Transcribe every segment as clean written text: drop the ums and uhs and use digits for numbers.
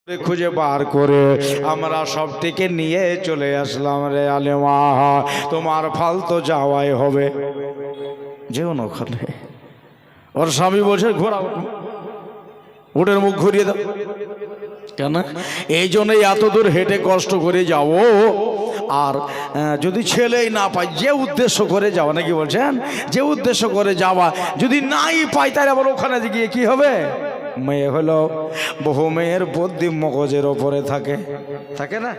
খুঁজে বার করে আমরা সবটিকে নিয়ে চলে আসলাম রে আলেমা। তোমার ফালতো যাওয়াই হবে, যেও না ওখানে। ওর স্বামী বলছে ঘোরা, উটের মুখ ঘুরিয়ে দাও। কেন? এই জন্যই এত দূর হেঁটে কষ্ট করে যাব। আর যদি ছেলেই না পাই, যে উদ্দেশ্য করে যাওয়া, নাকি বলছেন, যে উদ্দেশ্য করে যাওয়া যদি নাই পাই, তাহলে আবার ওখানে গিয়ে কি হবে? মেয়ে হলো বহু মেয়ের বুদ্ধি মগজের ওপরে থাকে, থাকে না?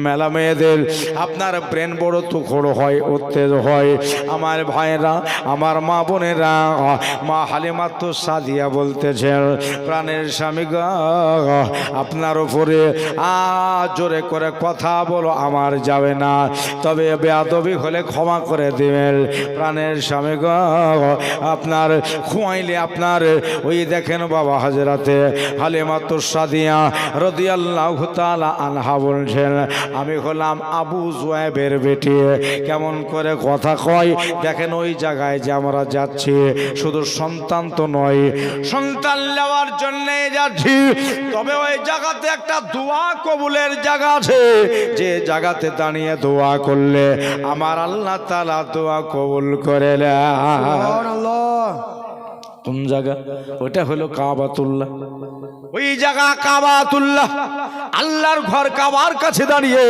মেলা মেয়েদের আপনার ব্রেন বড় তুখড়ো হয়, উত্তেজ হয়। আমার ভাইরা, আমার মা বোনেরা, মা হালিমা তো সাদিয়া বলতেছেন, প্রাণের স্বামী গো, আপনার উপরে জোরে করে কথা বলো আমার যাবে না, তবে বেয়াদবি হলে ক্ষমা করে দিবেন। প্রাণের স্বামী গো, আপনার খুয়াইলে আপনার ওই দেখেন বাবা হাজরাতে হালিমা তো সাদিয়া রাদিয়াল্লাহু তাআলা আনহা বলছেন, আমি হলাম আবু জুয়াইবের বেটি। কেমন করে কথা কয় দেখেন। ওই জায়গায় যে আমরা যাচ্ছি, শুধু সন্তান তো নয়, সন্তান নেওয়ার জন্য যাচ্ছি, তবে ওই জায়গাতে একটা দোয়া কবুলের জায়গা আছে, যে জায়গাতে দাঁড়িয়ে দোয়া করলে আমার আল্লাহ তাআলা দোয়া কবুল করে সুবহানাল্লাহ। কোন জায়গা? ওটা হলো কাবাতুল্লাহ। ওই জায়গা কাবাতুল্লাহ, আল্লাহর ঘর। কাবার কাছে দাঁড়িয়ে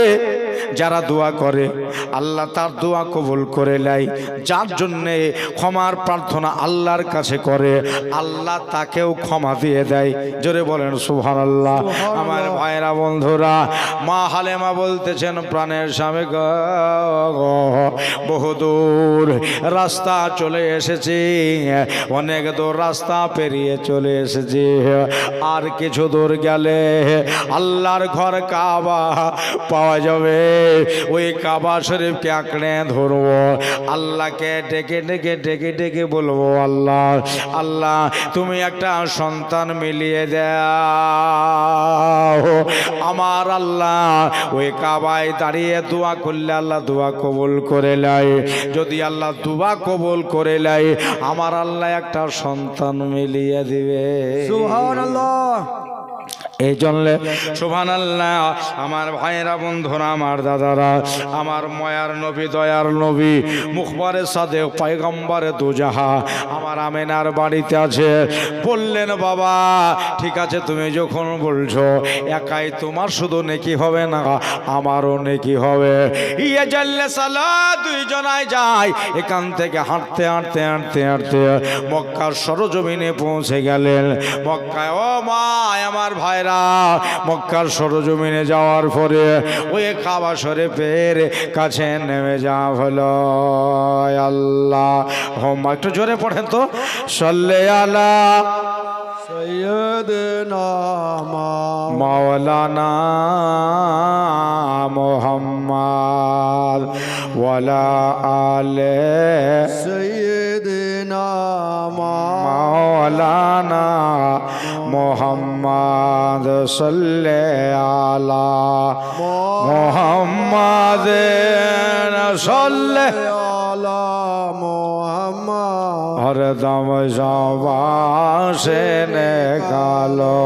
যারা দোয়া করে আল্লাহ তার দোয়া কবুল করে নেয়। যার জন্যে ক্ষমার প্রার্থনা আল্লাহর কাছে করে, আল্লাহ তাকেও ক্ষমা দিয়ে দেয়। জোরে বলেন সুবহানাল্লাহ। আমার ভাইরা বন্ধুরা, মা হালেমা বলতেছেন, প্রাণের স্বামী গো, বহুদূর রাস্তা চলে এসেছি, অনেক দূর রাস্তা পেরিয়ে চলে এসেছি। আর কিছু দূর গেলে আল্লাহর ঘর কাবা পাওয়া যাবে। ওই কাবা শরীফকে আঁকড়ে ধরবো, আল্লাহকে ডেকে ডেকে ডেকে ডেকে বলবো, আল্লাহ আল্লাহ তুমি একটা সন্তান মিলিয়ে দাও। আমার আল্লাহ ওই কাবায় দাঁড়িয়ে দোয়া করলে আল্লাহ দোয়া কবুল করে নেয়। যদি আল্লাহ দোয়া কবুল করে নেয়, আমার আল্লাহ একটা সন্তান মিলিয়ে দিবে। সুবহানাল্লাহ। এই জন্য সুবহানাল্লাহ। আমার ভাইয়েরা, বন্ধুরা, আমার দাদারা, আমার ময়ার নবী, দয়ার নবী, মুখবারে সাদেক, পয়গম্বরে দুজাহা আমার আমেনার বাড়িতে আছে। বললেন, বাবা ঠিক আছে, তুমি যখন বলছো, একাই তোমার শুধু নেকি হবে না, আমারও নেকি হবে। ইয়ে জাল্লে সালা, দুইজনায় যায়। এখান থেকে হাঁটতে হাঁটতে হাঁটতে হাঁটতে মক্কার সরজমিনে পৌঁছে গেলেন। মক্কায়, ও মা আমার ভাই, মক্কার সরজমিনে যাওয়ার পরে ওই কাবা শরীফের কাছে নেমে যাওয়া হলো। আল্লাহ হোমা, একটু জোরে পড়েন তো, সাল্লে আলা সাইয়্যিদিনা মাওলানা মুহাম্মদ ওয়ালা আলে সাইয়্যিদিনা মাওলানা মুহাম্মদ সাল্লে আলা মুহাম্মদ সাল্লে আলা মুহাম্মদ। হরদম জবাসে নিকালো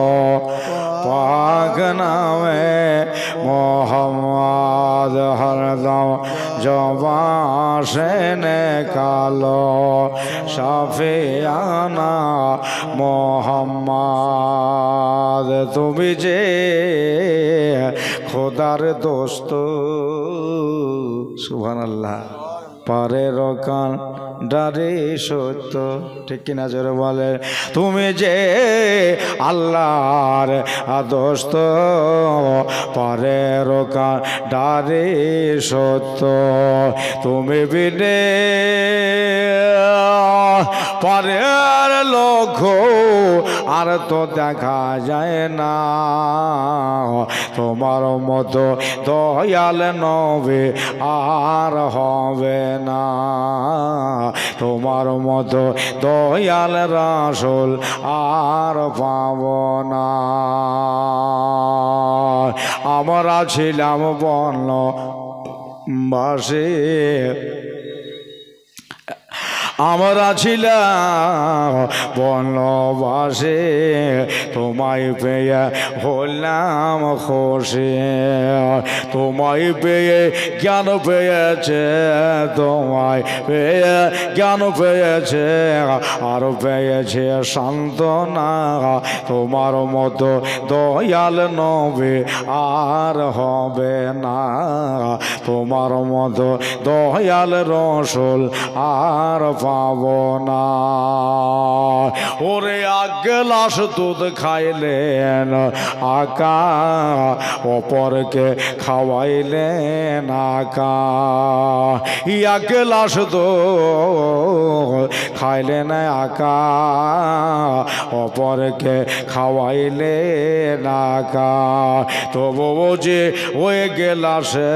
পাক নামে মুহাম্মদ, হরদম জবাসে নিকালো শাফিয়ানা মুহাম্মদ। তুমি যে খোদার দোস্ত, সুবহানাল্লাহ, পারের কান ডারে সত্য, ঠিক কিনা জোরে বলে। তুমি যে আল্লাহর দোস্ত, পারের কান ডারে সত্য, তুমি বিনে পারের লক্ষ্য আর তো দেখা যায় না। তোমার মতো দয়াল নবী আর হবে না, তোমার মতো দয়াল রাসূল আর পাব না। আমরা ছিলাম বনবাসী, আমরা ছিলাম বনবাসে, তোমায় পেয়ে হলাম খুশি। তোমায় পেয়ে জ্ঞান পেয়েছে, তোমায় পেয়ে জ্ঞান পেয়েছে, আর পেয়েছে সান্ত্বনা। তোমার মতো দয়াল নবী আর হবে না, তোমার মতো দয়াল রসুল আর পাব না। ওরে এক গ্লাস দুধ খাইলেন আকা, অপরকে খাওয়াইলেন আকা। এক গ্লাস দুধ খাইলেন আকা, অপরকে খাওয়াইলেন আকা। তবুও যে ওই গেলাসে,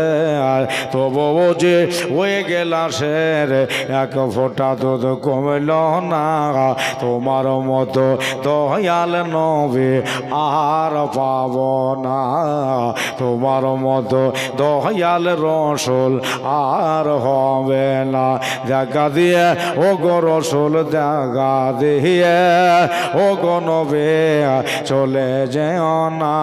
তবুও যে ওই গেলাসের এক ফোঁটা দুধ কমল না, তোমার মতো দয়াল নবী আর পাব না, তোমার মতো দয়াল রসুল আর হবে না। দেখা দিয়ে ও গো রসুল, দেখা দিয়ে ও গো নবী চলে যেও না,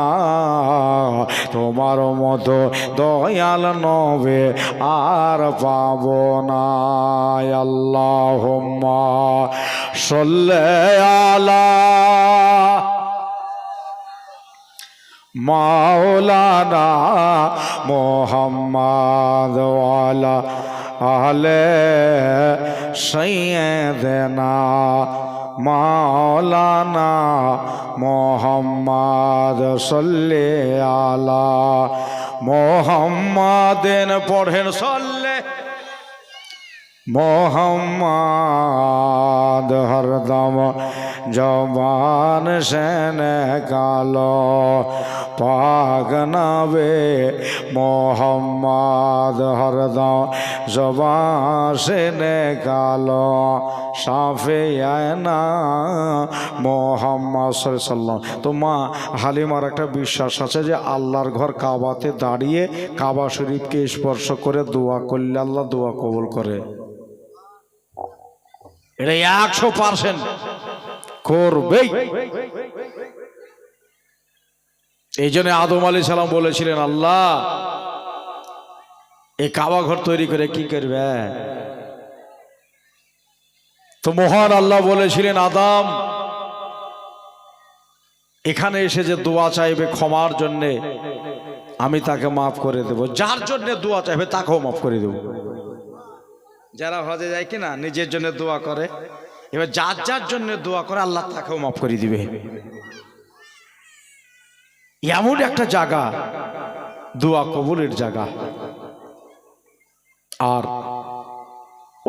তোমার মতো দয়াল নবী আর পাব না। আল্লাহুম্মা সাল্লি আলা মাওলানা মুহাম্মদ ওয়া আলা আলে সাইয়্যিদিনা মাওলানা মুহাম্মদ সাল্লি আলা মুহাম্মাদিন। পড়েন সাল্লি মোহাম্মদ, হরদম জবান সে নিকালো, পাক নবী মোহাম্মদ হরদম জবান সে নিকালো, শাফিয়ানা মোহাম্মদ সাল্লাল্লাহু। তো মা হালিমার একটা বিশ্বাস আছে যে আল্লাহর ঘর কাবাতে দাঁড়িয়ে কাবা শরীফকে স্পর্শ করে দোয়া করলে আল্লাহ দোয়া কবুল করে। এটা 100% করবেই। এই জন্য আদম আলাইহিস সালাম বলেছিলেন, আল্লাহ এই কাবা ঘর তৈরি করে কি করবে? তো মহান আল্লাহ বলেছিলেন, আদম এখানে এসে যে দোয়া চাইবে ক্ষমার জন্যে, আমি তাকে মাফ করে দেব। যার জন্য দোয়া চাইবে তাকেও মাফ করে দেব। যারা হজে যায় কিনা নিজের জন্য দোয়া করে, এবার যার যার জন্য দোয়া করে আল্লাহ তাকেও মাফ করে দিবে। এমন একটা জায়গা, দোয়া কবুলের জায়গা। আর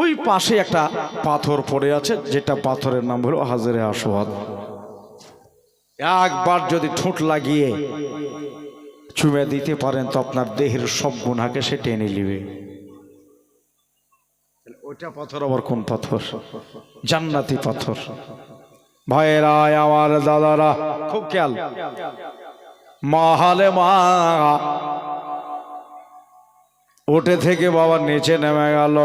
ওই পাশে একটা পাথর পড়ে আছে, যেটা পাথরের নাম হলো হাজরে আসওয়াদ। একবার যদি ঠোঁট লাগিয়ে চুমে দিতে পারেন তো আপনার দেহের সব গুনাহকে সে টেনে নিবে। ওইটা পাথর আবার কোন পাথর? জান্নাতি পাথর। ভাইয়েরা আমার, দাদারা খুব খেয়াল। মা হালিমা ওটে থেকে বাবা নিচে নেমে গেল,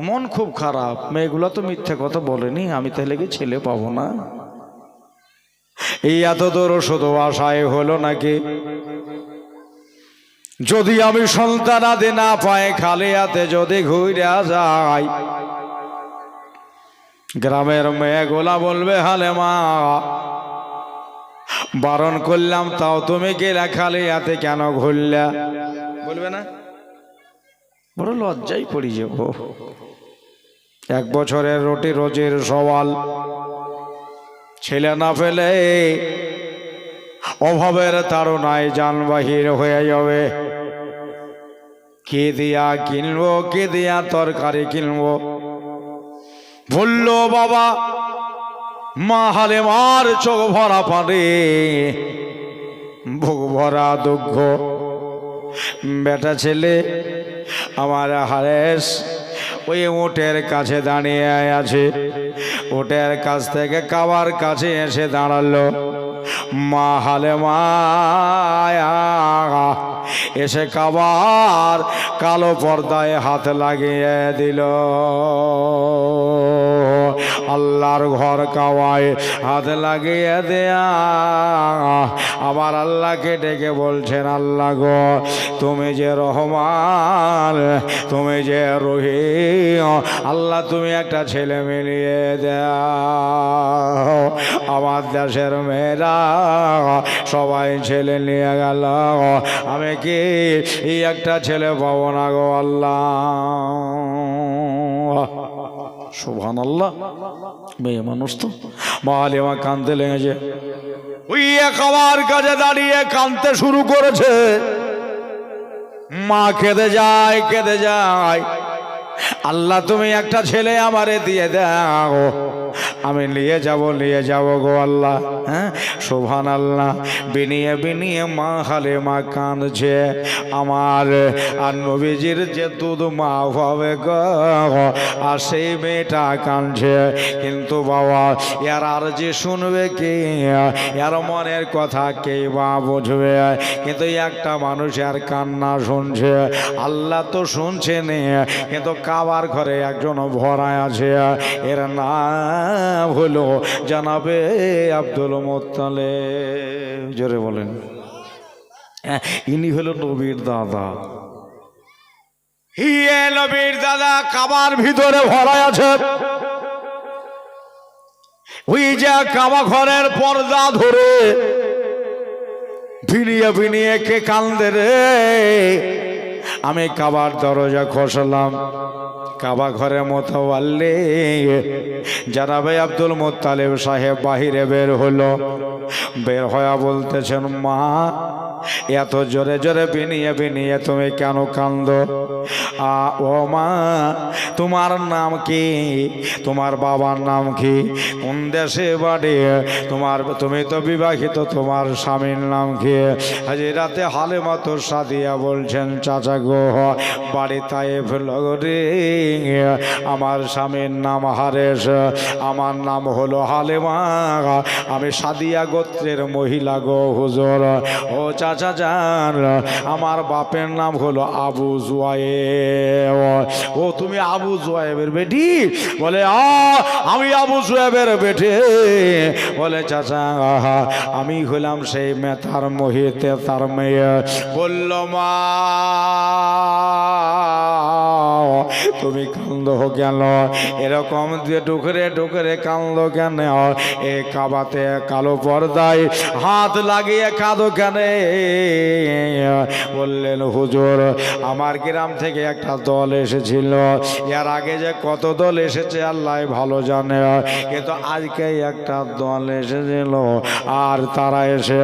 মন খুব খারাপ। মেয়েগুলো তো মিথ্যে কথা বলেনি, আমি তাহলে কি ছেলে পাবো না? এই এত দূর শুধু আশায় হলো নাকি? যদি আমি সন্তান আদে না পাই, খালি হাতে যদি ঘুরে যাই, গ্রামের মেয়েগুলা বলবে, হালিমা বারণ করলাম তাও তুমি গেলা, খালি হাতে কেন ঘুরলা? বলবে না? বড় লজ্জাই পড়ি যাব। 1 বছরের রুটি রোজির সওয়াল, ছেলে না পেলে অভাবের তাড়নায় জান বাহির হয়ে যাবে। কে দিয়া কিনবো, কে দিয়া তরকারি কিনবো? বললো বাবা। মা হালিমার চোখ ভরা পানি, বুক ভরা দুঃখ। বেটা ছেলে আমার হারেস ওই উটের কাছে দাঁড়িয়ে আছে। উটের কাছ থেকে কাবার কাছে এসে দাঁড়ালো। মা হালিমা এসে কাবার কালো পর্দায় হাত লাগিয়ে দিল। আল্লাহর ঘর কাবায় হাত লাগিয়ে দেয়া আমার আল্লাহকে ডেকে বলছেন, আল্লাহ গো, তুমি যে রহমান, তুমি যে রহিম, আল্লাহ তুমি একটা ছেলে মিলিয়ে দাও। আমার দেশের মেয়েরা সবাই ছেলে নিয়ে গেল, আমি কি এই একটা ছেলে পাবো না গো আল্লাহ? সুবহানাল্লাহ। মেয়ে মানুষ তো মালিমা কাঁদতে লেগেছে। ওই খাবার কাছে দাঁড়িয়ে কাঁদতে শুরু করেছে। মা কেঁদে যায়, কেঁদে যায়, আল্লাহ তুমি একটা ছেলে আমারে দিয়ে দাও, আমি নিয়ে যাব গো আল্লাহ। হ্যাঁ, সুবহানাল্লাহ। বিনিয়ে বিনিয়ে মা হালিমা কাঁদছে। আমার আর নবীজির যে দুধ মা হবে গো, আর সেই মেয়েটা কাঁদছে। কিন্তু বাবা, এর আর যে শুনবে কে, এর মনের কথা কে বা বুঝবে? কিন্তু একটা মানুষ আর কান্না শুনছে, আল্লাহ তো শুনছে নে, কিন্তু কাবার ঘরে একজন ভরায় আছে, এর নাম হলো জানাবে আব্দুল মুত্তালিব। জোরে বলেন। ইনি হলো নবীর দাদা। হিয়ে নবীর দাদা কাবার ভিতরে ভরায় আছে। ওই যে কাবা ঘরের পর্দা ধরে ভিনিয়ে ভিনিয়ে কে কান্দে রে। আমি কাবার দরজা খসলাম, কাবা ঘরের মতো আল্লে জানাবে আব্দুল মুত্তালিব সাহেব বাহিরে বের হলো। বের হয়ে বলতেছেন, মা এত জোরে জোরে বিনিয়ে বিনিয়ে তুমি কেন কান্দো? ও মা, তোমার নাম কি? তোমার বাবার নাম কি? কোন দেশে বাড়ি তোমার? তুমি তো বিবাহিত, তোমার স্বামীর নাম কি? হাজিরাতে হালিমাতুস সাদিয়া বলছেন, চাচা গো, বাড়ি তায়েফ লগরে, আমার স্বামীর নাম হারেস, আমার নাম হলো হালিমা, আমি সাদিয়া গোত্রের মহিলা গো হুজুর। ও চাচা যান, আমার বাপের নাম হলো আবু জুয়ায়েব। ও তুমি আবু জুয়ায়েবের বেটি? বলে আমি আবু জুয়ায়েবের বেটি। বলে চাচা আমি হলাম সেই মেথার মহিতে তার মেয়ে। বলল, মা তুমি কান্দো কেন? এরকম দিয়ে ডুকরে ডুকরে কান্দো কেন? এ কাবাতে কালো পর্দায় হাত লাগিয়ে কাঁদো কেন? বললেন, হুজুর, আমার গ্রাম থেকে একটা দল এসেছিল। এর আগে যে কত দল এসেছে আল্লাহ ভালো জানে, কিন্তু আজকে একটা দল এসেছিল, আর তারা এসে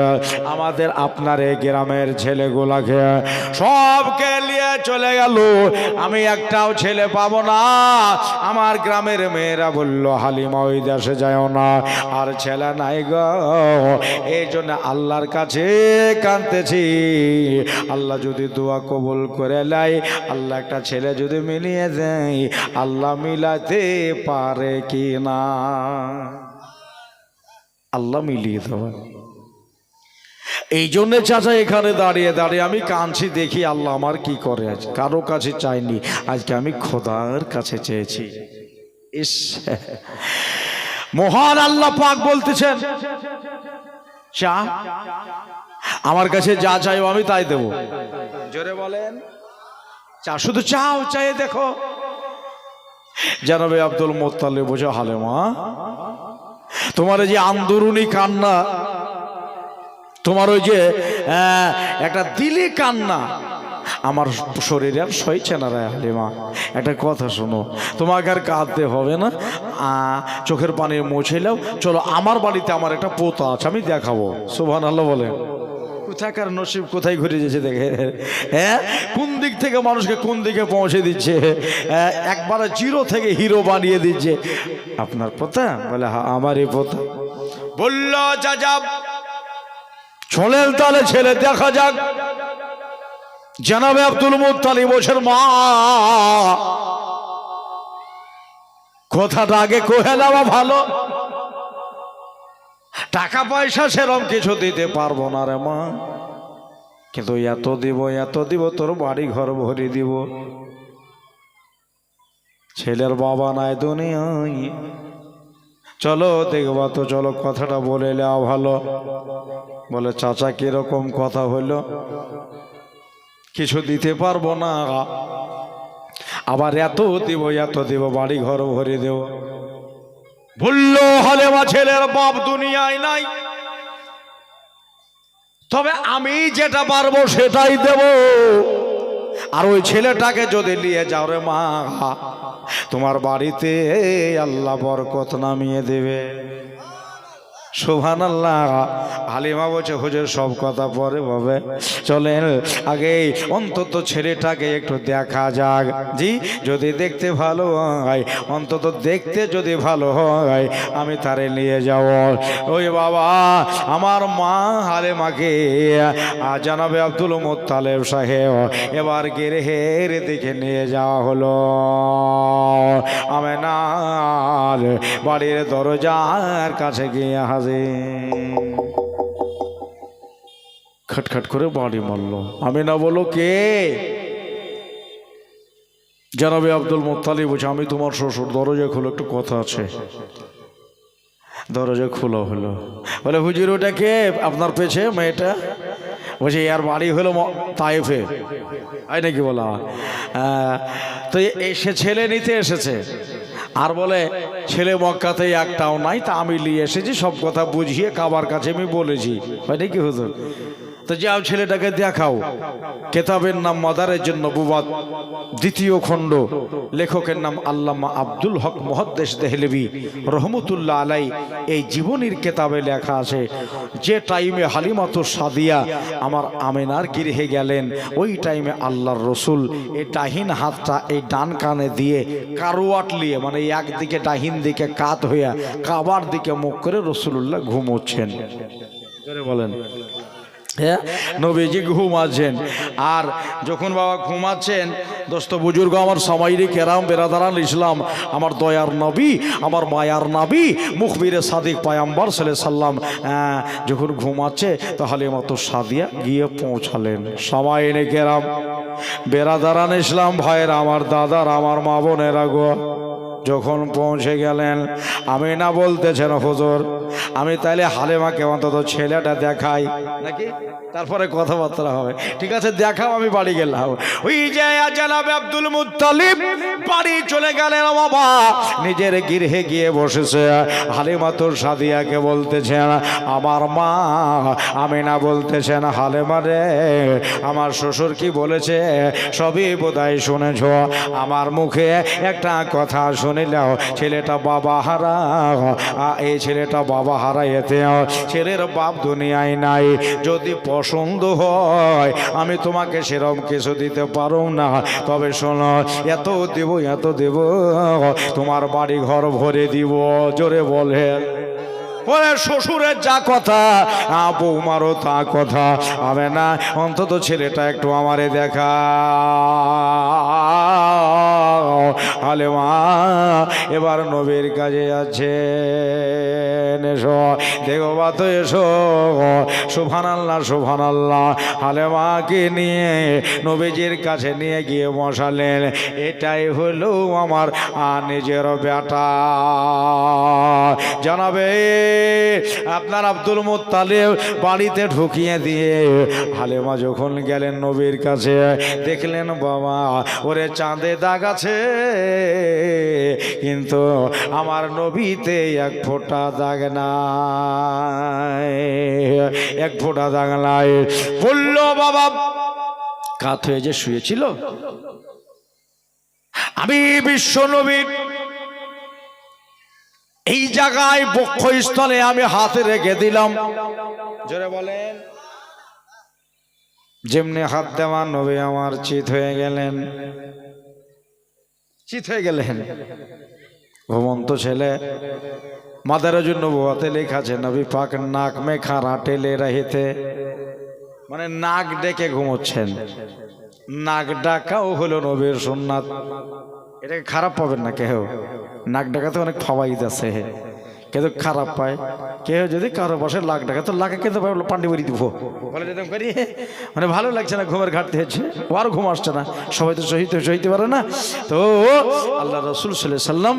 আমাদের আপনার এই গ্রামের ছেলেগুলাকে সবকে নিয়ে চলে গেল। আমি একটাও ছেলে পাবো না। আমার গ্রামের মেয়েরা বলল, হালিমা ওই দেশে যাও না, আর ছেলে নাই গো। এই জন্য আল্লাহর কাছে কাঁদতেছি, আল্লাহ যদি দোয়া কবুল করে লাই, আল্লাহ একটা ছেলে যদি মিলিয়ে দেয়, আল্লাহ মিলাতে পারে কি না? আল্লাহ মিলিয়ে দেবে। এই জন্য চাচা এখানে দাঁড়িয়ে দাঁড়িয়ে আমি কাঁদছি, দেখি আল্লাহ আমার কি করে। আজ কারো কাছে চাইনি, আজকে আমি খোদার কাছে চেয়েছি। ইস, মহান আল্লাহ পাক বলতেছেন, চা আমার কাছে যা চাইও আমি তাই দেব। জোরে বলেন, চা, শুধু চাও, চাইয়ে দেখো। জানাবে আব্দুল মুত্তালিব বোঝা, হালিমা তোমার যে আন্দরুনি কান্না, তোমার ওই যে একটা দিলি কান্না, আমার শরীরে আর সইছে না রে হালিমা। একটা কথা শোনো, তোমাকে আর কাঁদতে হবে না, চোখের পানি মুছে নাও, চলো আমার বাড়িতে আমার একটা পোতা আছে, আমি দেখাবো। সুবহানাল্লাহ বলেন। কোথাকার নসিব কোথায় ঘুরে যাচ্ছে দেখে। হ্যাঁ, কোন দিক থেকে মানুষকে কোন দিকে পৌঁছে দিচ্ছে, একবারে জিরো থেকে হিরো বানিয়ে দিচ্ছে। আপনার পোতা? বলে আমারই পোতা। বলল, যা চলেন তাহলে ছেলে দেখা যাক। জানাবে আব্দুল মুত্তালিব বলছেন, মা কথাটা আগে কহে নেওয়া ভালো, টাকা পয়সা সেরকম কিছু দিতে পারবো না রে মা। কিন্তু এত দিব তোর বাড়ি ঘর ভরে দিব। ছেলের বাবা নাই দুনিয়ায়, চলো দেখবা তো, চলো কথাটা বলে নেওয়া ভালো। বলে চাচা কিরকম কথা হইল? কিছু দিতে পারবো না, আবার এত দিব বাড়ি ঘর ভরে দেব। বললো হালেমা ছেলের বাপ দুনিয়ায় নাই, তবে আমি যেটা পারবো সেটাই দেব। আর ওই ছেলেটাকে যদি নিয়ে যাও রে মা, তোমার বাড়িতে আল্লাহ বরকত নামিয়ে দেবে। সুবহানাল্লাহ। হালিমা বলছে হুজুর সব কথা পরে হবে, চলেন আগে অন্তত ছেলেটাকে একটু দেখা যাক। জি, যদি দেখতে ভালো হয়, অন্তত দেখতে যদি ভালো হয়, আমি তারে নিয়ে যাব। ওই বাবা আমার মা হালিমাকে জানাবে আব্দুল মুত্তালিব সাহেব এবার গেরেহের দিকে নিয়ে যাওয়া হলো। আমেনার বাড়ির দরজার কাছে গিয়ে হাজির। খটখট করে বাড়ি মারলো। আমিনা বলো কে? জানাবে আব্দুল মুত্তালিব বলছে আমি তোমার শ্বশুর, দরজা খুলো, একটু কথা আছে। দরজা খোলা হলো। বলে হুজুর ওটা কে? আপনার পেছে মেয়েটা? বলছে ইয়ার বাড়ি হলো তায়েফে। আই নাকি বলা? তো সে ছেলে নিতে এসেছে, আর বলে ছেলে মক্কাতে একটাও নাই, তা আমি নিয়ে এসেছি, সব কথা বুঝিয়ে কাবার কাছে আমি বলেছি। হয় নাকি হুজুর? তো যাও ছেলেটাকে দেখাও। কেতাবের নাম মাদারেজ নবুওয়াত, দ্বিতীয় খণ্ড, লেখকের নাম আল্লামা আব্দুল হক মুহাদ্দিস দেহলভী রহমতুল্লাহ আলাই। এই জীবনীর কেতাবে লেখা আছে যে টাইমে হালিমাতুস সাদিয়া আমার আমিনার গৃহে গেলেন, ওই টাইমে আল্লাহর রসুল এই ডাহিন হাতটা এই ডান কানে দিয়ে কারওয়াট লিয়ে, মানে একদিকে ডাহিন দিকে কাত হইয়া কাবার দিকে মুখ করে রসুল্লাহ ঘুমোচ্ছেন। বলেন হ্যাঁ, নবীজি ঘুমাচ্ছেন। আর যখন বাবা ঘুমাচ্ছেন, দোস্ত বুজুর্গ আমার সামাইরি কেরাম বেরাদারান ইসলাম, আমার দয়ার নবী, আমার মায়ার নবী মুখবিরে সাদিক পায়াম্বার সাল্লাম যখন ঘুমাচ্ছে, তাহলে মতো সাদিয়া গিয়ে পৌঁছালেন। সামাইরি কেরাম বেরাদারান ইসলাম ভাইয়ের, আমার দাদার, আমার মা বোনেরা গো, যখন পৌঁছে গেলেন আমিনা বলতেছেন হুজুর আমি তাইলে হালিমাকে অন্তত ছেলেটা দেখাই নাকি, তারপরে কথাবার্তা হবে। ঠিক আছে দেখাও, আমি বাড়ি গেলাম। ওই যে জানাবে আব্দুল মুত্তালিব বাড়ি চলে গেলেন বাবা, নিজের গৃহে গিয়ে বসেছে। হালিমাতুর সাদিয়াকে বলতেছেন আমার মা আমিনা বলতেছেন হালিমা রে, আমার শ্বশুর কি বলেছে সবই বোধহয় শুনেছ। আমার মুখে একটা কথা শুনিলাম, ছেলেটা বাবা হারা, এই ছেলেটা বাবা হারাইতে, ছেলের বাপ দুনিয়ায় নাই। যদি পছন্দ হয় আমি তোমাকে সেরকম কিছু দিতে পারো না, তবে শোনো এত দেব তোমার বাড়ি ঘর ভরে দিব। জোরে বলে বলে শ্বশুরের যা কথা বৌমারও তা কথা, হবে না অন্তত ছেলেটা একটু আমারে দেখা। হালিমা এবার নবীর কাজে আছে, এসো দেখো বা তো এসো। সুবহানাল্লাহ সুবহানাল্লাহ। হালিমাকে নিয়ে নবীজির কাছে নিয়ে গিয়ে বসালেন। এটাই হলো আমার নিজের বেটা। জানাবে আপনার আব্দুল মুত্তালিব বাড়িতে ঢুকিয়ে দিয়ে হালিমা যখন গেলেন নবীর কাছে, দেখলেন বাবা ওরে চাঁদে দাগ আছে, কিন্তু আমার নবীতে এক ফোঁটা দাগ নাই, এক ফোঁটা দাগ নাই। বললো বাবা কাত হয়ে যে শুয়েছিল, আমি বিশ্ব নবী এই জায়গায় বক্ষস্থলে আমি হাতে রেখে দিলাম। জোরে বলেন। যেমনি হাত দেওয়া নবী আমার চিত হয়ে গেলেন, চিত হয়ে গেলেন। ঘুমন্ত ছেলে মাদারের জন্য বোয়াতে লেখা আছে নবী পাক নাক মে খারা টেলে রহিতে, মানে নাক ডেকে ঘুমোচ্ছেন। নাক ডাকাও হলো নবীর সুন্নাত। এটাকে খারাপ পাবেন না কেউ, নাক ডাকাতে অনেক ফাওয়াইদ আছে, কিন্তু খারাপ পায়। কেউ যদি কারো বসে লাখ টাকা তো লাখে কিন্তু পান্ডি বড়ি দিব বলে যেতাম করি, মানে ভালো লাগছে না, ঘুমের ঘাটতি হচ্ছে, আর ঘুম আসছে না, সবাই তো সহিতে পারে না। তো আল্লাহ রসুল সাল্লাল্লাহু আলাইহি সাল্লাম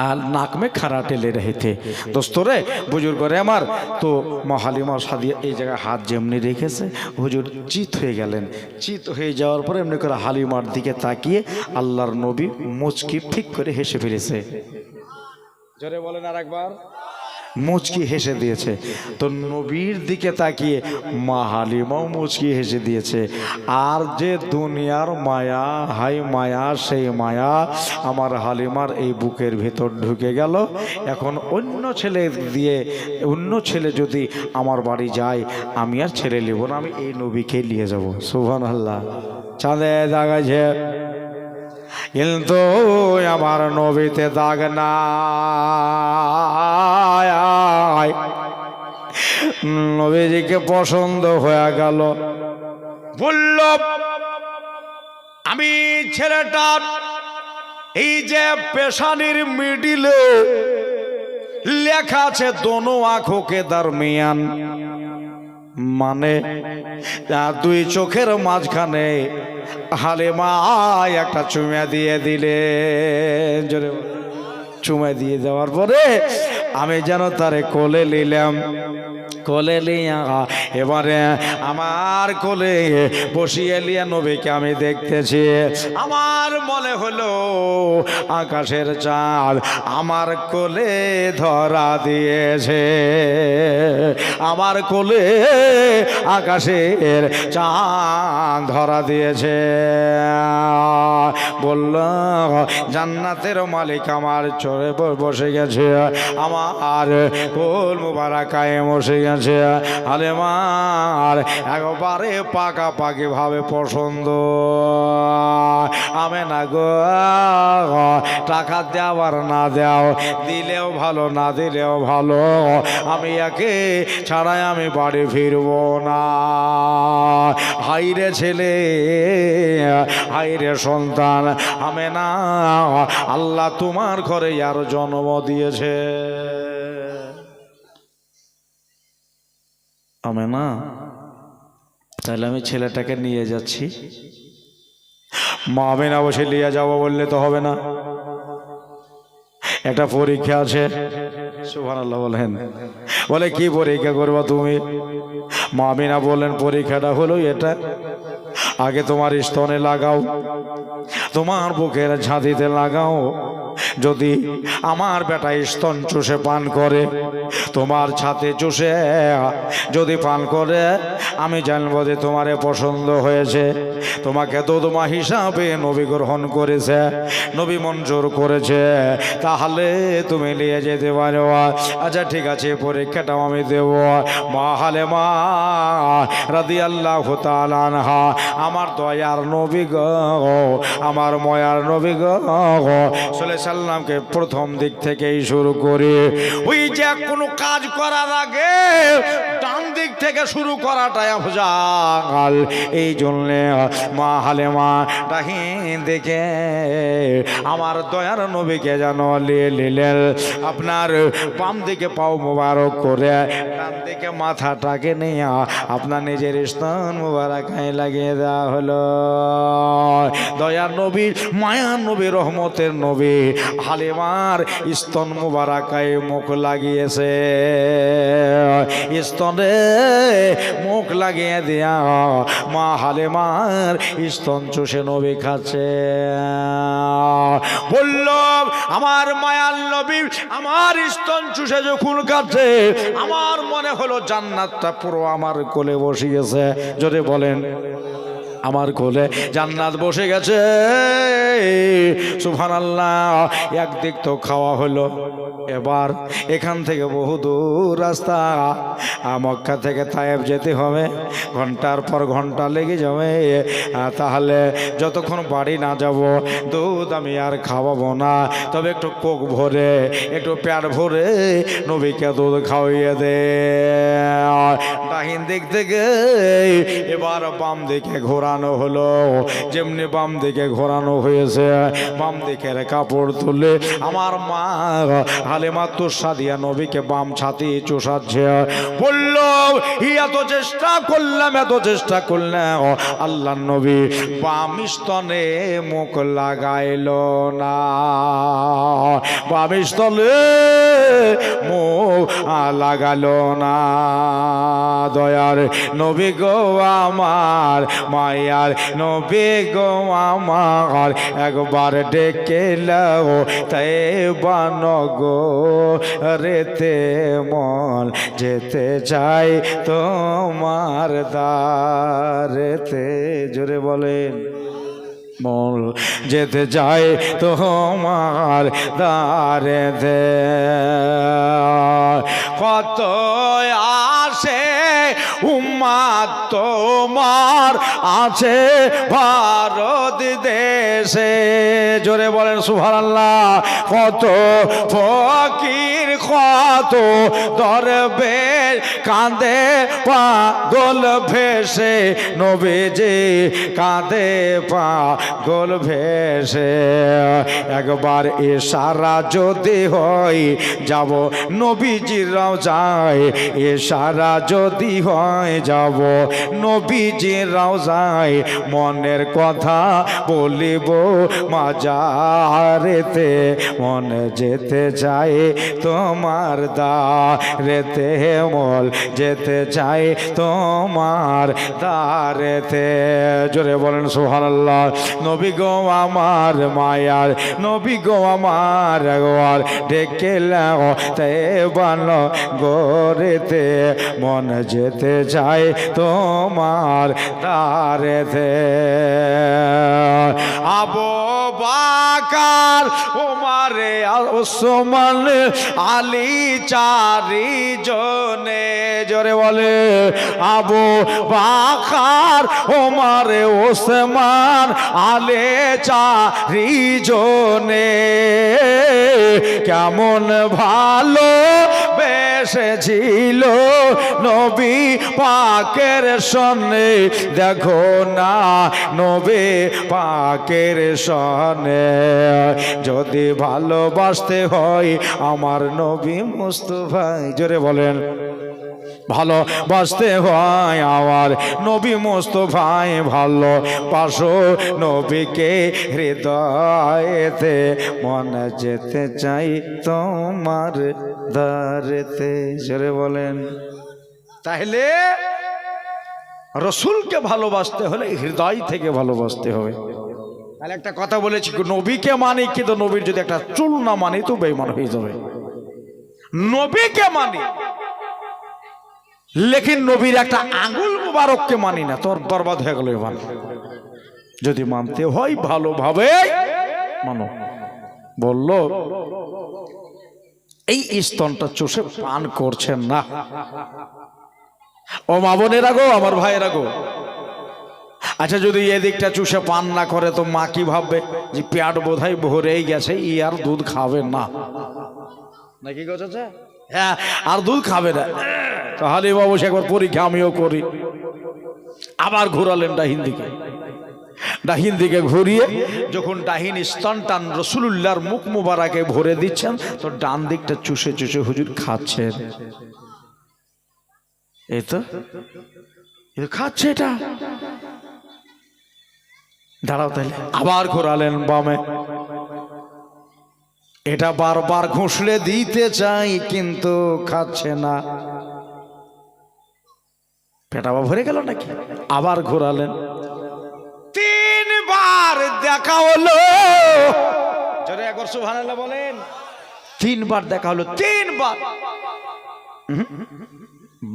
আর নাক মে খারা টেলে রেখে দোস্তরে বুজুর্গ করে আমার। তো মা হালিমা সাদিয়া এই জায়গায় হাত যেমনি রেখেছে, হুজুর চিত হয়ে গেলেন। চিত হয়ে যাওয়ার পরে এমনি করে হালিমার দিকে তাকিয়ে আল্লাহর নবী মুচকি ঠিক করে হেসে ফেলেছে। জোরে বলেন আর একবার। মুচকি হেসে দিয়েছে। তো নবীর দিকে তাকিয়ে মা হালিমাও মুচকি হেসে দিয়েছে। আর যে দুনিয়ার মায়া, হাই মায়া, সেই মায়া আমার হালিমার এই বুকের ভেতর ঢুকে গেল। এখন অন্য ছেলে যদি আমার বাড়ি যায়, আমি আর ছেলে নেব না, আমি এই নবীকে নিয়ে যাব। সুবহানাল্লাহ। চাঁদে দাগাছে কিন্তু আমার নবীতে দাগ নাই। নবীজিকে পছন্দ হয়ে গেল। বলল আমি ছেলেটা এই যে পেশানির মিডিলে লেখা আছে দোনো আঁখোं के दरमियान, মানে দুই চোখের মাঝখানে হালিমা একটা চুমা দিয়ে দিলে। চুমা দিয়ে দেওয়ার পরে আমি যেন তারে কোলে নিলাম। কোলে লিয়া এবারে আমার কোলে বসিয়ে লিয়া নবীকে আমি দেখতেছি। আমার মনে হলো আকাশের চাঁদ আমার কোলে ধরা দিয়েছে। আমার কোলে আকাশের চাঁদ ধরা দিয়েছে। বলল জান্নাতের মালিক আমার চড়ে বসে গেছে, আমার কোল মুবারাকায় বসে গেছে। হালিমার একবারে পাকাপাকি ভাবে পছন্দ। আমি না গো, টাকা দেওয়ার না দেও, দিলেও ভালো না দিলেও ভালো, আমি একে ছাড়াই আমি বাড়ি ফিরব না। হাইরে ছেলে, হাইরে সন্তান, আমি না, আল্লাহ তোমার ঘরে আর জন্ম দিয়েছে। আমি না, তাহলে আমি ছেলেটাকে নিয়ে যাচ্ছি। মা আমি না বসে নিয়ে যাবো বললে তো হবে না, একটা পরীক্ষা আছে। সুবহানাল্লাহ বলেন। বলে কি পরীক্ষা করবা তুমি? মা আমিনা বলেন পরীক্ষাটা হলো এটা, আগে তোমার স্তনে লাগাও, তোমার বুকের ঝাঁদিতে লাগাও। যদি আমার বেটা স্তন চুষে পান করে, তোমার ছাতে চুষে যদি পান করে, আমি জানবো যে তোমারে পছন্দ হয়েছে, তোমাকে দুধমা হিসাবে নবী গ্রহণ করেছে, নবী মঞ্জুর করেছে, তাহলে তুমি নিয়ে যেতে পারো। আচ্ছা ঠিক আছে, পরীক্ষাটাও আমি দেব। মা হালিমা রাদিয়াল্লাহু তাআলা আনহা, আমার দয়ার নবী গো, আমার ময়ার নবী গো সাল্লামকে প্রথম দিক থেকেই শুরু করে, ওই যে কোনো কাজ করার আগে ডান দিক থেকে শুরু করাটাই আফজাল। এই জন্যে মা হালিমা ডাহিন দেখে আমার দয়ার নবীকে যেন নিলেন, আপনার বাম দিকে পাও মোবারক করে ডান দিকে মাথাটাকে নিয়ে আপনার নিজের স্তন মোবারকায় লাগিয়ে দেওয়া হলো। দয়ার নবীর, মায়ার নবী, রহমতের নবী হালিমার স্তন মুবারাকায় মুখ লাগিয়েছে। স্তনে মুখ লাগিয়ে দিয়া মা হালিমার স্তন চুষে নবী খাচ্ছে। বলল আমার মায়ার নবী আমার স্তন চুষে যখন খাচ্ছে, আমার মনে হলো জান্নাতটা পুরো আমার কোলে বসিয়েছে। যদি বলেন আমার কোলে জান্নাত বসে গেছে। সুবহানাল্লাহ। একদিক তো খাওয়া হলো, এবার এখান থেকে বহু দূর রাস্তা, মক্কা থেকে তায়েব যেতে হবে, ঘন্টার পর ঘন্টা লেগে যাবে। তাহলে যতক্ষণ বাড়ি না যাব দুধ আমি আর খাওয়াবো না, তবে একটু কোক ভরে, একটু পেট ভরে নবীকে দুধ খাওয়িয়ে দে। ডাহিন দিক থেকে এবার বাম দিকে ঘোরা ঘোরানো হলো, যেমনি বাম দিকে ঘোরানো হয়েছে, বাম দিকের কাপড় তুলে আমার মা হালিমা তুসাদিয়া নবীকে বাম ছাতি চুষাচ্ছে। বলল, এত চেষ্টা করলাম, এত চেষ্টা করলাম, আল্লাহ নবী বাম স্তনে মুখ লাগাইল না, বাম স্তনে মুখ লাগালো না। দয়ার নবী গো আমার, মায়ার নবী গো আমার, একবার ডেকে লাও তাই বান গো রেতে মন যেতে চাই তোমার দ্বারেতে। জোরে বলেন, মন যেতে চাই তোমার দ্বারেতে। কত আসে উম্মাত তোমার আছে ভারত দেশে। জোরে বলেন সুবহানাল্লাহ। কত ফকির কত দরবেশ কাঁদে পাগল ভেসে, নবীজি কাঁদে পাগল ভেসে। একবার ইশারা যদি হয় যাব নবীজির রওজায়, ইশারা যদি হয় যাব নবীজির রওজায়, মনের কথা বলিব মাজারেতে, মন যেতে চাই তোমার দ্বারেতে, মন যেতে চাই তোমার দ্বারেতে। জোরে বলেন সুবহানাল্লাহ। নবী গো আমার, মায়ার নবী গো আমার, একবার ডেকে লাও তাই বানো গোরেতে, মন যেতে চাই তোমার দ্বারেতে। আবু বকর ওমরে ওসমান আলী চারি জনে। জোরে বলে, আবু বকর ওমরে ওসমান আলী চারি জনে, কেমন ভালো বেসেছিল নবী পাকের সনে, দেখো না নবী পাকের সনে। যদি ভালোবাসতে হয় আমার নবী মুস্তাফায়, জোরে বলেন, ভালোবাসতে হয় আমার নবী মুস্তাফায়, ভালোবাসো নবীকে হৃদয়েতে, মন যেতে চাই তোমার দ্বারেতে। জোরে বলেন। তাহলে রসুলকে ভালোবাসতে হলে হৃদয় থেকে ভালোবাসতে হবে। তাহলে একটা কথা বলেছি, নবীকে মানি কিন্তু নবীর যদি একটা চুল না মানি তো বেঈমান হয়ে যাবে। নবীকে মানি লেকিন নবীর একটা আঙ্গুল মুবারককে মানি না, তোর বরবাদ হয়ে গেল। এবার যদি মানতে হয় ভালোভাবে মানো। বলল এই স্তনটা চষে পান করছেন না। ও মা বোনেরা গো, আমার ভাইয়েরা গো, আচ্ছা যদি এদিকটা চুষে পান না করে তো মা কি ভাববে যে পেট বোধহয় ভরেই গেছে, ই আর দুধ খাবে না, নাকি গো চাচা? হ্যাঁ, আর দুধ খাবে না। তো হালিমা বসে একবার পরীক্ষা আমিও করি। আবার ঘোরালেন ডাহিন দিকে, ডাহিন দিকে ঘুরিয়ে যখন ডাহিন স্তন টান রসুলুল্লাহর মুখ মুবারাকে ভরে দিচ্ছেন, তো ডান দিকটা চুষে চুষে হুজুর খাচ্ছেন। এই তো খাচ্ছে এটা। দাঁড়াও তাহলে, আবার ঘোরালেন বামে। এটা বারবার ঘুষলে দিতে চাই কিন্তু খাচ্ছে না। পেটাবা ভরে গেল নাকি? আবার ঘোরালেন, তিনবার দেখা হলো। জোরে একবার সুবহানাল্লাহ বলেন। তিনবার দেখা হলো, তিনবার।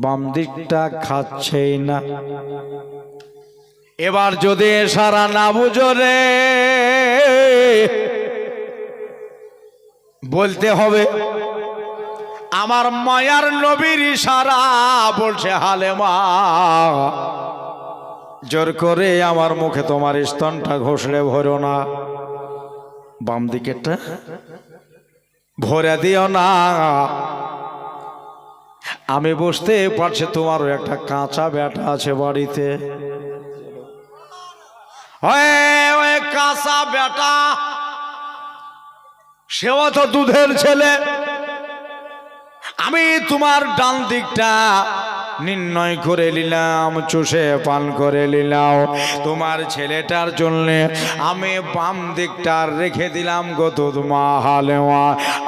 বাম দিকটা খাচ্ছেই না। এবার যদি সারা না বুঝো রে, বলতে হবে আমার মায়ার নবীর ইশারা বলছে, হালেমা জোর করে আমার মুখে তোমার স্তনটা ঘষলে ভরো না, বাম দিকেরটা ভরে দিও না। আমি বুঝতে পারছি তোমারও একটা কাঁচা বেটা আছে বাড়িতে, ওই কাঁচা বেটা, সেও তো দুধের ছেলে। আমি তোমার ডান দিকটা নির্ণয় করে নিলাম, চুষে পান করে নিলাম। তোমার ছেলেটার জন্য আমি বাম দিকটা রেখে দিলাম গো দুধ মা হালেমা।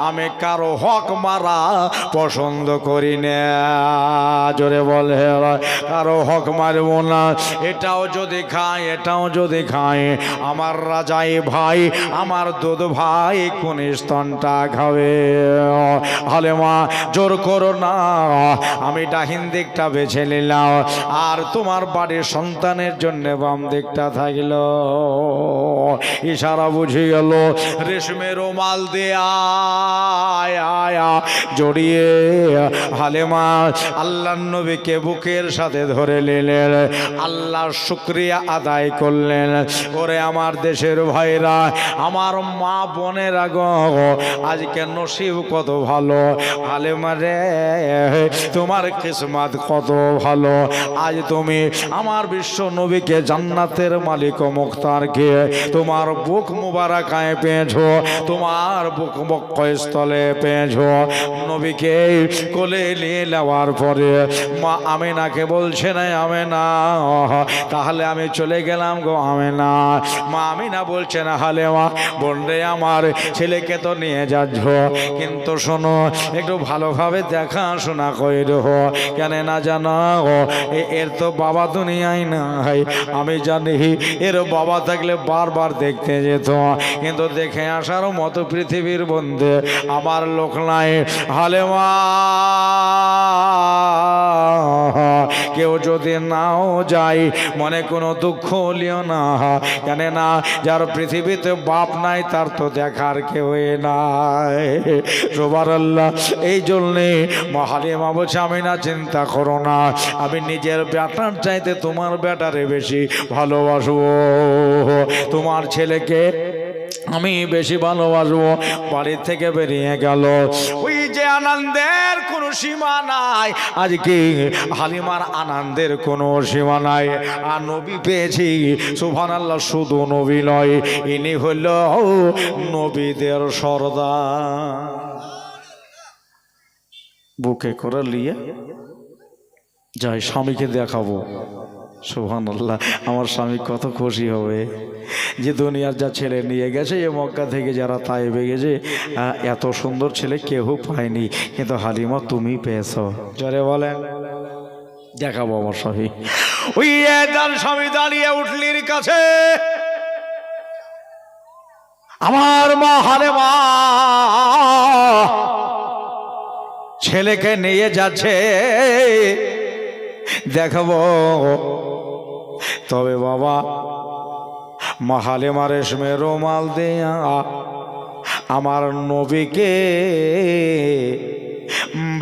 আমি কারো হক মারা পছন্দ করি না, জোরে বলে কারো হক মারব না। এটাও যদি খায়, এটাও যদি খায়, আমার রাজাই ভাই, আমার দুধ ভাই কোন স্তনটা খাবে? হালেমা জোর করো না, আমি ডাহিন দিকটা বেছে নিলাম, আর তোমার বাড়ির সন্তানের জন্য বাম দিকটা থাকল। ইশারা বুঝে গেল, রেশমের রুমাল দিয়ে আয়া জড়িয়ে হালেমা আল্লাহর নবীকে বুকের সাথে ধরে নিলেন, আল্লাহর শুকরিয়া আদায় করলেন। ওরে আমার দেশের ভাইরা, আমার মা বোনেরা গো, আজকে নসিব কত ভালো। হালেমা রে, তোমার কিসমত কত ভালো। আজ তুমি আমার বিশ্ব নবীকে, জান্নাতের মালিক ও মুখতারকে তোমার বুক মুবারাকায় পেয়েছো, তোমার বুক বক্ষস্থলে পেয়েছো। নবীকে কোলে নিয়ে নেওয়ার পরে মা আমিনাকে বলছে না, আমিনা তাহলে আমি চলে গেলাম গো আমিনা। মা আমিনা বলছে না, হালেমা বোন রে, আমার ছেলেকে তো নিয়ে যাচ্ছ, কিন্তু শোনো একটু ভালোভাবে দেখাশোনা করে রো, কেন না জানো এর তো বাবা দুনিয়ায় নাই। আমি জানি এর বাবা থাকলে বারবার দেখতে যেত, কিন্তু দেখে আসার মতো পৃথিবীর বন্ধে আমার লোক নাই। হালেমা কেউ যদি নাও যায় মনে কোনো দুঃখ লিও না, কেন না যার পৃথিবীতে বাপ নাই তার তো দেখার কেউ নাই। সুবহানাল্লাহ। এই জন্যে হালিমা বলছে, আমি না চিন্তা করো না, আমি নিজের বেটার চাইতে তোমার বেটারে বেশি ভালোবাসবো, তোমার ছেলেকে আমি বেশি ভালোবাসবো। বাড়ি থেকে বেরিয়ে গেল। ওই যে আনন্দের কোনো সীমা নাই, আজকে হালিমার আনন্দের কোনো সীমা নাই। আর নবী পেয়েছি, সুবহানাল্লাহ। শুধু নবী নয়, ইনি হইল নবীদের সর্দার। বুকে করে নিয়ে যাই, স্বামীকে দেখাবো। সুবহানাল্লাহ। আমার স্বামী কত খুশি হবে যে দুনিয়ার যা ছেলে নিয়ে গেছে, এ মক্কা থেকে যারা তাইবে গেছে, এত সুন্দর ছেলে কেউ পায়নি, কিন্তু হালিমা তুমি পেয়েছো। জোরে বলেন, দেখাবো আমার স্বামী। ওই তার স্বামী দাঁড়িয়ে উঠলির কাছে, আমার মা হালিমা ছেলেকে নিয়ে যাচ্ছে, দেখাবো। তবে বাবা মা হালিমা রেশমে রুমাল দেয়া আমার নবীকে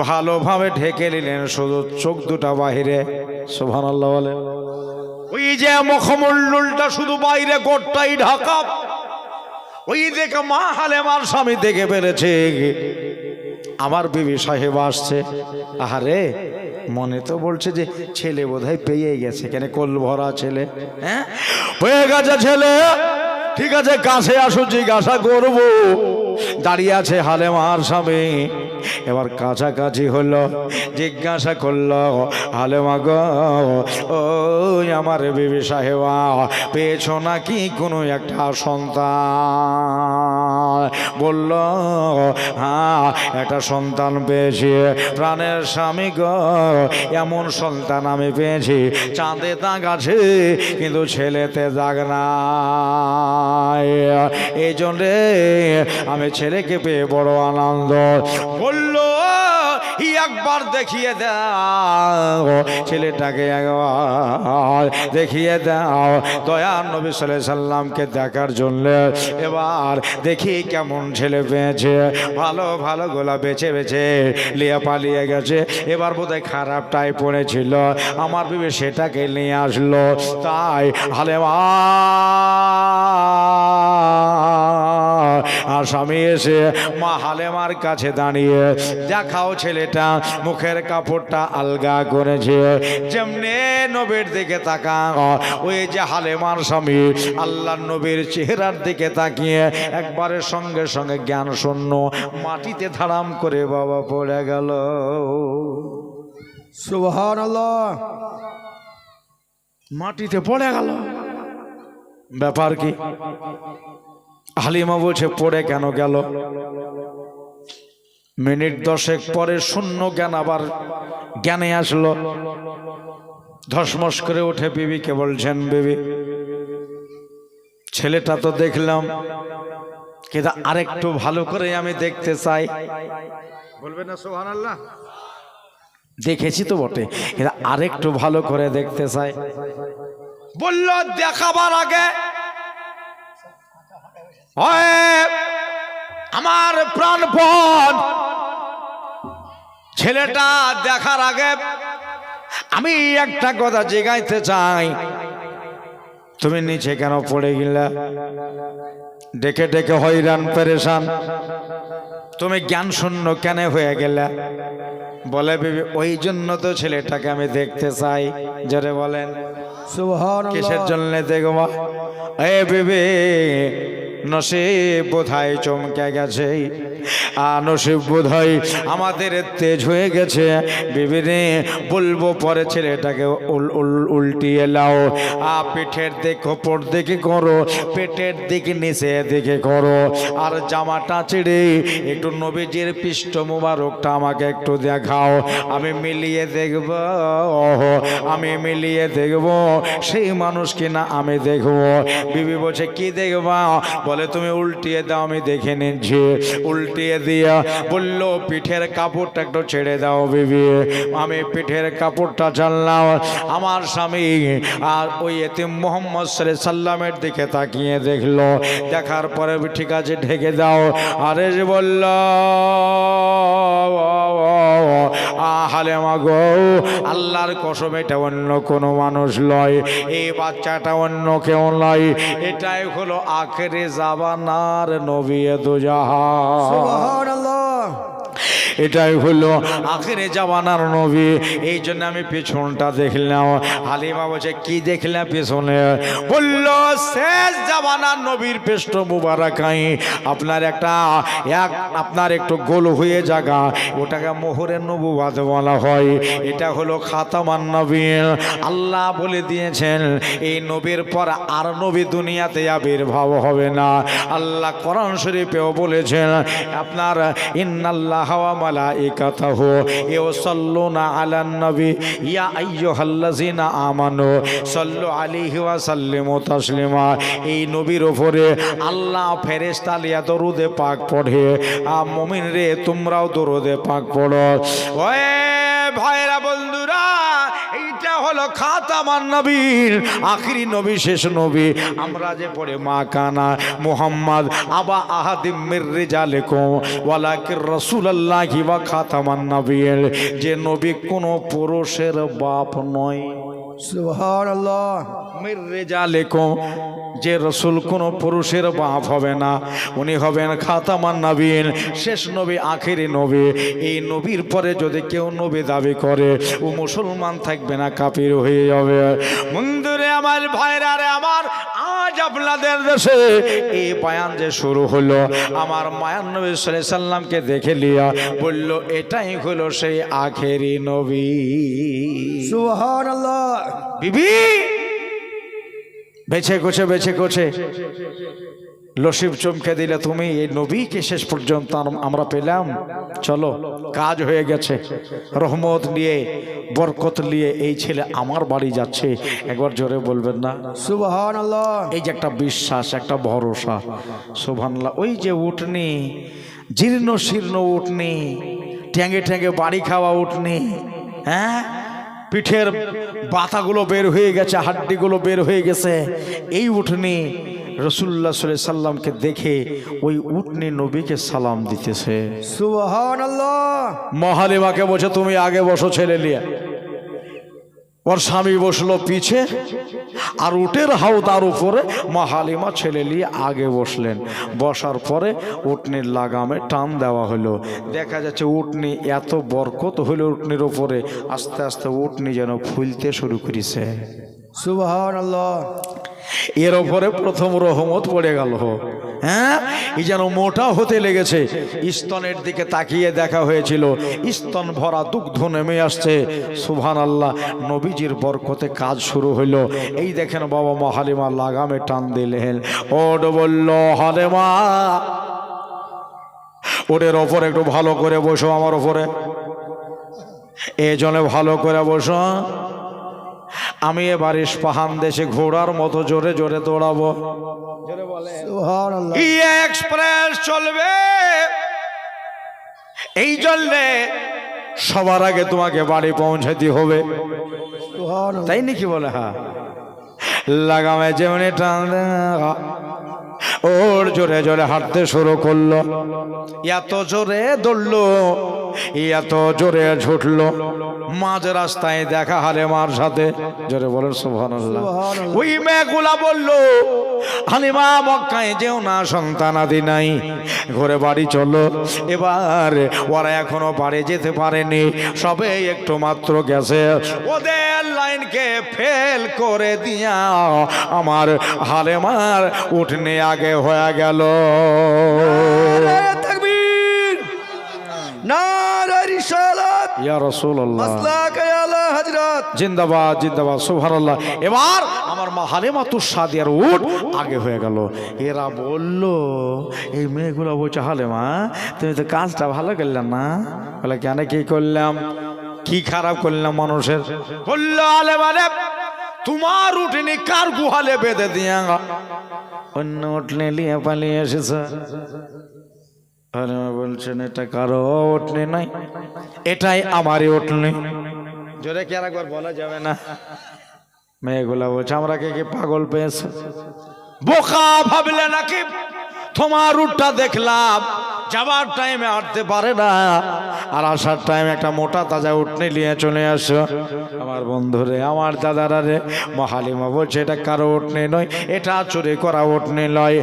ভালোভাবে ঢেকে নিলেন, শুধু চোখ দুটা বাহিরে। সুবহানাল্লাহ বলে। ওই যে মুখমণ্ডলটা শুধু বাইরে, গোটটাই ঢাকা। ওই দেখে মা হালিমার স্বামী দেখে ফেলেছে আমার বিবি সাহেব আসছে। আহারে, মনে তো বলছে যে ছেলে বোধহয় পেয়ে গেছে, কেন কোল ভরা ছেলে। হ্যাঁ, হয়ে গেছে ছেলে, ঠিক আছে কাছে আসো, জিজ্ঞাসা করবো। দাঁড়িয়ে আছে হালিমার স্বামী। এবার কাছাকাছি হলো, জিজ্ঞাসা করলো, হালিমা গো, ওই আমার বিবি সাহেবা পেয়েছো নাকি কোনো একটা সন্তান? বলল, হ্যাঁ একটা সন্তান পেয়েছি। প্রাণের স্বামী গো, এমন সন্তান আমি পেয়েছি, চাঁদে দাগ আছে কিন্তু ছেলেতে দাগ নাই। এই জন্যে আমি ছেলেকে পেয়ে বড় আনন্দ। বললো, একবার দেখিয়ে দাও ছেলেটাকে, একবার দেখিয়ে দাও। দয়ার নবী সাল্লাল্লাহু আলাইহি সাল্লামকে দেখার জন্য এবার দেখি কেমন ছেলে পেয়েছে। ভালো ভালো গোলা বেছে বেছে লিয়ে পালিয়ে গেছে। এবার বোধহয় খারাপটাই পড়েছিল, আমার বিবি সেটাকে নিয়ে আসলো। তাই হালিমা আর স্বামী এসে মা হালেমার কাছে দাঁড়িয়ে দেখাও ছেলেটা মুখের কাপড়টা আলগা করেছে, যেমনি নবীর দিকে তাকা ওই যে হালেমার স্বামী আল্লাহর নবীর চেহারার দিকে তাকিয়ে একবারে সঙ্গে সঙ্গে জ্ঞান শূন্য মাটিতে ধারাম করে বাবা পড়ে গেল। সুবহানাল্লাহ। মাটিতে পড়ে গেল। ব্যাপার কি? হালিমা বলছে পড়ে কেন গেল? মিনিট 10 পরে শূন্য জ্ঞান আবার জ্ঞানে আসলো। ধসমস করে উঠে বিবিকে বলছেন, বিবি ছেলেটা তো দেখলাম, কিন্তু আরেকটু ভালো করে আমি দেখতে চাই। বলবেন না সুবহানাল্লাহ? দেখেছি তো বটে, কিন্তু আরেকটু ভালো করে দেখতে চাই। বলল দেখাবার আগে আমার প্রাণপণ ছেলেটা দেখার আগে আমি একটা কথা জিজ্ঞাইতে চাই, তুমি নিচে কেন পড়ে গেলা? ডেকে ডেকে হয়রান পেরেশান, তুমি জ্ঞান শূন্য কেন হয়ে গেলা? বলে বিবি ওই জন্য তো ছেলেটাকে আমি দেখতে চাই। জোরে বলেন সুবহানাল্লাহ। কিসের জন্য দেখবো? এ বিবি নসিব বোধহয় চমকে গেছে, আর নসিব বোধহয় আমাদের তেজ হয়ে গেছে। বিবিরে বলবো পরে ছেলেটাকে উল্টিয়ে লাও, পিঠের দিক ওপর দিকে করো, পেটের দিকে নিচে দিকে করো, আর জামাটা ছেড়ে একটু নবীজির পৃষ্ঠ মুবারকটা আমাকে একটু দেখাও, আমি মিলিয়ে দেখব, আমি মিলিয়ে দেখব সেই মানুষ কিনা আমি দেখব। বিবি বলছে কি দেখবা? বলে তুমি উল্টিয়ে দাও, আমি দেখে নিচ্ছি। উল্টিয়ে দিয়া বলল পিঠের কাপড়টা একটু ছেড়ে দাও বিবি। আমি পিঠের কাপড়টা ছাড়লাম। আমার স্বামী আর ওই এতিম মুহাম্মদ সাল্লাল্লাহু আলাইহি সাল্লামের দিকে তাকিয়ে দেখলো, দেখার পরে ঠিক আছে ঢেকে দাও। আরে যে বলল হালেমা গো, আল্লাহর কসম এটা অন্য কোনো মানুষ নয়, এই বাচ্চাটা অন্য কেউ নয়, এটাই হলো আখেরে জামানার নবী দুজাহান। সুবহানাল্লাহ। এটাই হলো আখেরে জামানার নবী। এই জন্য আমি পেছনটা দেখলাম। হালিমা বলছে কি দেখলাম পেছনে? বলল শেষ জামানার নবীর পৃষ্ঠ মুবারাকাই আপনার আপনার একটু গোল হয়ে জায়গা, ওটাকে মোহরের নবুয়াত বলা হয়। এটা হলো খাতামান নবী। আল্লাহ বলে দিয়েছেন এই নবীর পর আর নবী দুনিয়াতে আবির্ভাব হবে না। আল্লাহ কোরআন শরীফেও বলেছেন আপনার ইন্নাল্লাহ ওয়া মালাইকাতাহু ইউসাল্লুনা আলান নবী ইয়া আইয়ুহাল্লাযিনা আমানু সাল্লু আলাইহি ওয়া সাল্লিমু তাসলিমা। এই নবীর উপরে আল্লাহ ফেরেশতা লিয়া দরুদে পাক পড়ে। মুমিন রে তোমরাও দরুদে পাক পড়ো। ওয়ে ভাইরা বন্ধুরা, এইটা হলো খাতামান নবীর আখিরি নবী, শেষ নবী। আমরা যে পড়ে মা কানা মুহাম্মদ আবা আহাদিম মির রিজালিকুম ওয়ালাকির রাসূলুল্লাহি ওয়া খাতামান নবিয়্যিন, যে নবী কোনো পুরুষের বাপ নয়। সুবহানাল্লাহ। মির রিজালিকুম, যে রসুল কোনো পুরুষের বাপ হবে না, উনি হবেন খাতামান নবিয়্যিন, শেষ নবী, আখেরি নবী। এই নবীর পরে যদি কেউ নবী দাবি করে ও মুসলমান থাকবে না, কাফির হয়ে যাবে। বন্ধুরে আমার, ভাইরা রে আমার, আজ আপনাদের দেশে এই বয়ান যে শুরু হলো, আমার মায়ান নবী সাল্লাল্লাহু আলাইহি সাল্লামকে দেখে লিয়া বলল এটাই হলো সেই আখেরি নবী। সুবহানাল্লাহ। বিবি বেছে কোছে লসিব চমকে দিলে তুমি এই নবীকে শেষ পর্যন্ত আমরা পেলাম। চলো, কাজ হয়ে গেছে। রহমত নিয়ে, বরকত নিয়ে এই ছেলে আমার বাড়ি যাচ্ছে। একবার জোরে বলবেন না সুবহানাল্লাহ। এই যে একটা বিশ্বাস, একটা ভরসা। সুবহানাল্লাহ। ওই যে উটনি, জীর্ণ শীর্ণ উটনি, ট্যাঙ্গে ট্যাঙ্গে বাড়ি খাওয়া উটনি, হ্যাঁ, পিঠের বাতাগুলো বের হয়ে গেছে, হাড্ডিগুলো বের হয়ে গেছে, এই উটনি রাসূলুল্লাহ সাল্লাল্লাহু আলাইহি সাল্লামকে দেখে ওই উটনি নবীকে সালাম দিতেছে। সুবহানাল্লাহ। মহালিমাকে বলছে তুমি আগে বসো ছেলে লিয়া। ওর স্বামী বসলো পিছে, আর উটের হাওদার উপরে মা হালিমা ছেলে নিয়ে আগে বসলেন। বসার পরে উটনির লাগামে টান দেওয়া হলো। দেখা যাচ্ছে উটনি এত বরকত হলো উটনির উপরে, আস্তে আস্তে উটনি যেন ফুলতে শুরু করেছে। সুবহানাল্লাহ। এর ওপরে প্রথম রহমত পড়ে গেল। হ্যাঁ, এই যেন মোটা হতে লেগেছে। স্তনের দিকে তাকিয়ে দেখা হয়েছিল, স্তন ভরা দুগ্ধ নেমে আসছে। সুবহানাল্লাহ, নবীজির বরকতে কাজ শুরু হইলো। এই দেখেন বাবা মা হালিমা লাগামে টান দিলেন। ওট বলল, হালিমা ওটের ওপরে একটু ভালো করে বসো, আমার ওপরে এই জন্য ভালো করে বসো। আমি এবার ইস্পাহান দেশে ঘোড়ার মতো জোরে জোরে দৌড়াবো। সুবহানাল্লাহ। এক্সপ্রেস চলবে, এই জন্যে সবার আগে তোমাকে বাড়ি পৌঁছাতে হবে, সুবহানাল্লাহ। তাই নাকি বলে? হ্যাঁ, লাগামে যেমনি টান ওর জোরে জোরে হাঁটতে শুরু করলো। এত জোরে দৌড়লো, এত জোরে ছুটলো, মাঝ রাস্তায় দেখা হালিমার সাথে। জোরে বলেন সুবহানাল্লাহ। ওই মেয়েগুলা বললো, হালিমা মক্কায় যেও না, সন্তানাদি নাই, ঘরে বাড়ি চলো। এবার ওরা এখনো বাড়ি যেতে পারেনি, সবে একটু মাত্র গেছে। ওদের লাইনকে ফেল করে দিয়া আমার হালিমার উঠনে আগে হয়ে গেল। নারে তাকবীর, নারে রিসালাত, ইয়া রাসূলুল্লাহ, মাসলাক আলা হযরত, জিন্দাবাদ জিন্দাবাদ, সুবহানাল্লাহ। এবার আমার মা হালিমাতুস সাদিয়ার উট আগে হয়ে গেল। এরা বলল, এই মেয়েগুলো বলছে, হালিমা তুমি তো কাজটা ভালো করলে না। বলে, কেন কি করলাম, কি খারাপ করলাম মানুষের? বললো, হালিমা রে, তোমার উঠনি কার গুহালে বেঁধে দিয়া অন্য উঠলে নিয়ে পালিয়ে এসেছে। হালিমা বলছেন, এটা কারো উঠনি নাই, এটাই আমারই উঠনি। জোরে কি আর একবার বলা যাবে না? মেয়েগুলা বলছে, আমরা কে কি পাগল পেয়েছে? বোকা ভাবলে নাকি? তোমার রুটটা দেখলাম, যাবার টাইমে হাঁটতে পারে না, আর আসার টাইমে একটা মোটা তাজা উঠনি নিয়ে চলে আসো। আমার বন্ধুরে, আমার দাদারা রে, মা হালিমা বলছে, এটা কারো উঠনি নয়, এটা চুরি করা উঠনি নয়,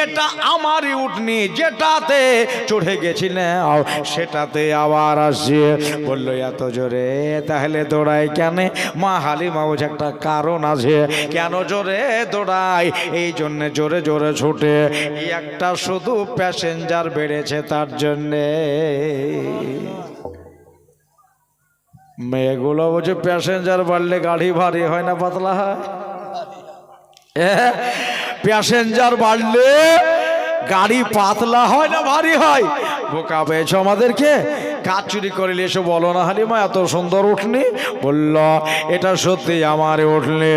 এটা আমারই উঠনি, যেটাতে চড়ে গেছিলে সেটাতে আবার আসছে। বললো, এত জোরে তাহলে দৌড়াই কেন? মা হালিমা বলছে, একটা কারণ আছে কেন জোরে দৌড়াই, এই জন্যে জোরে জোরে ছুটে, এই একটা শুধু প্যাসেঞ্জার বেড়েছে তার জন্যে। মেয়েগুলো বলছে, প্যাসেঞ্জার বাড়লে গাড়ি ভারী হয় না পাতলা হয়? প্যাসেঞ্জার বাড়লে গাড়ি পাতলা হয় না ভারী হয়? বোকা পেয়েছ আমাদেরকে। কাজ চুরি করে এসে বলো না, হালিমা এত সুন্দর উঠনি। বলল, এটা সত্যি আমার উঠনি,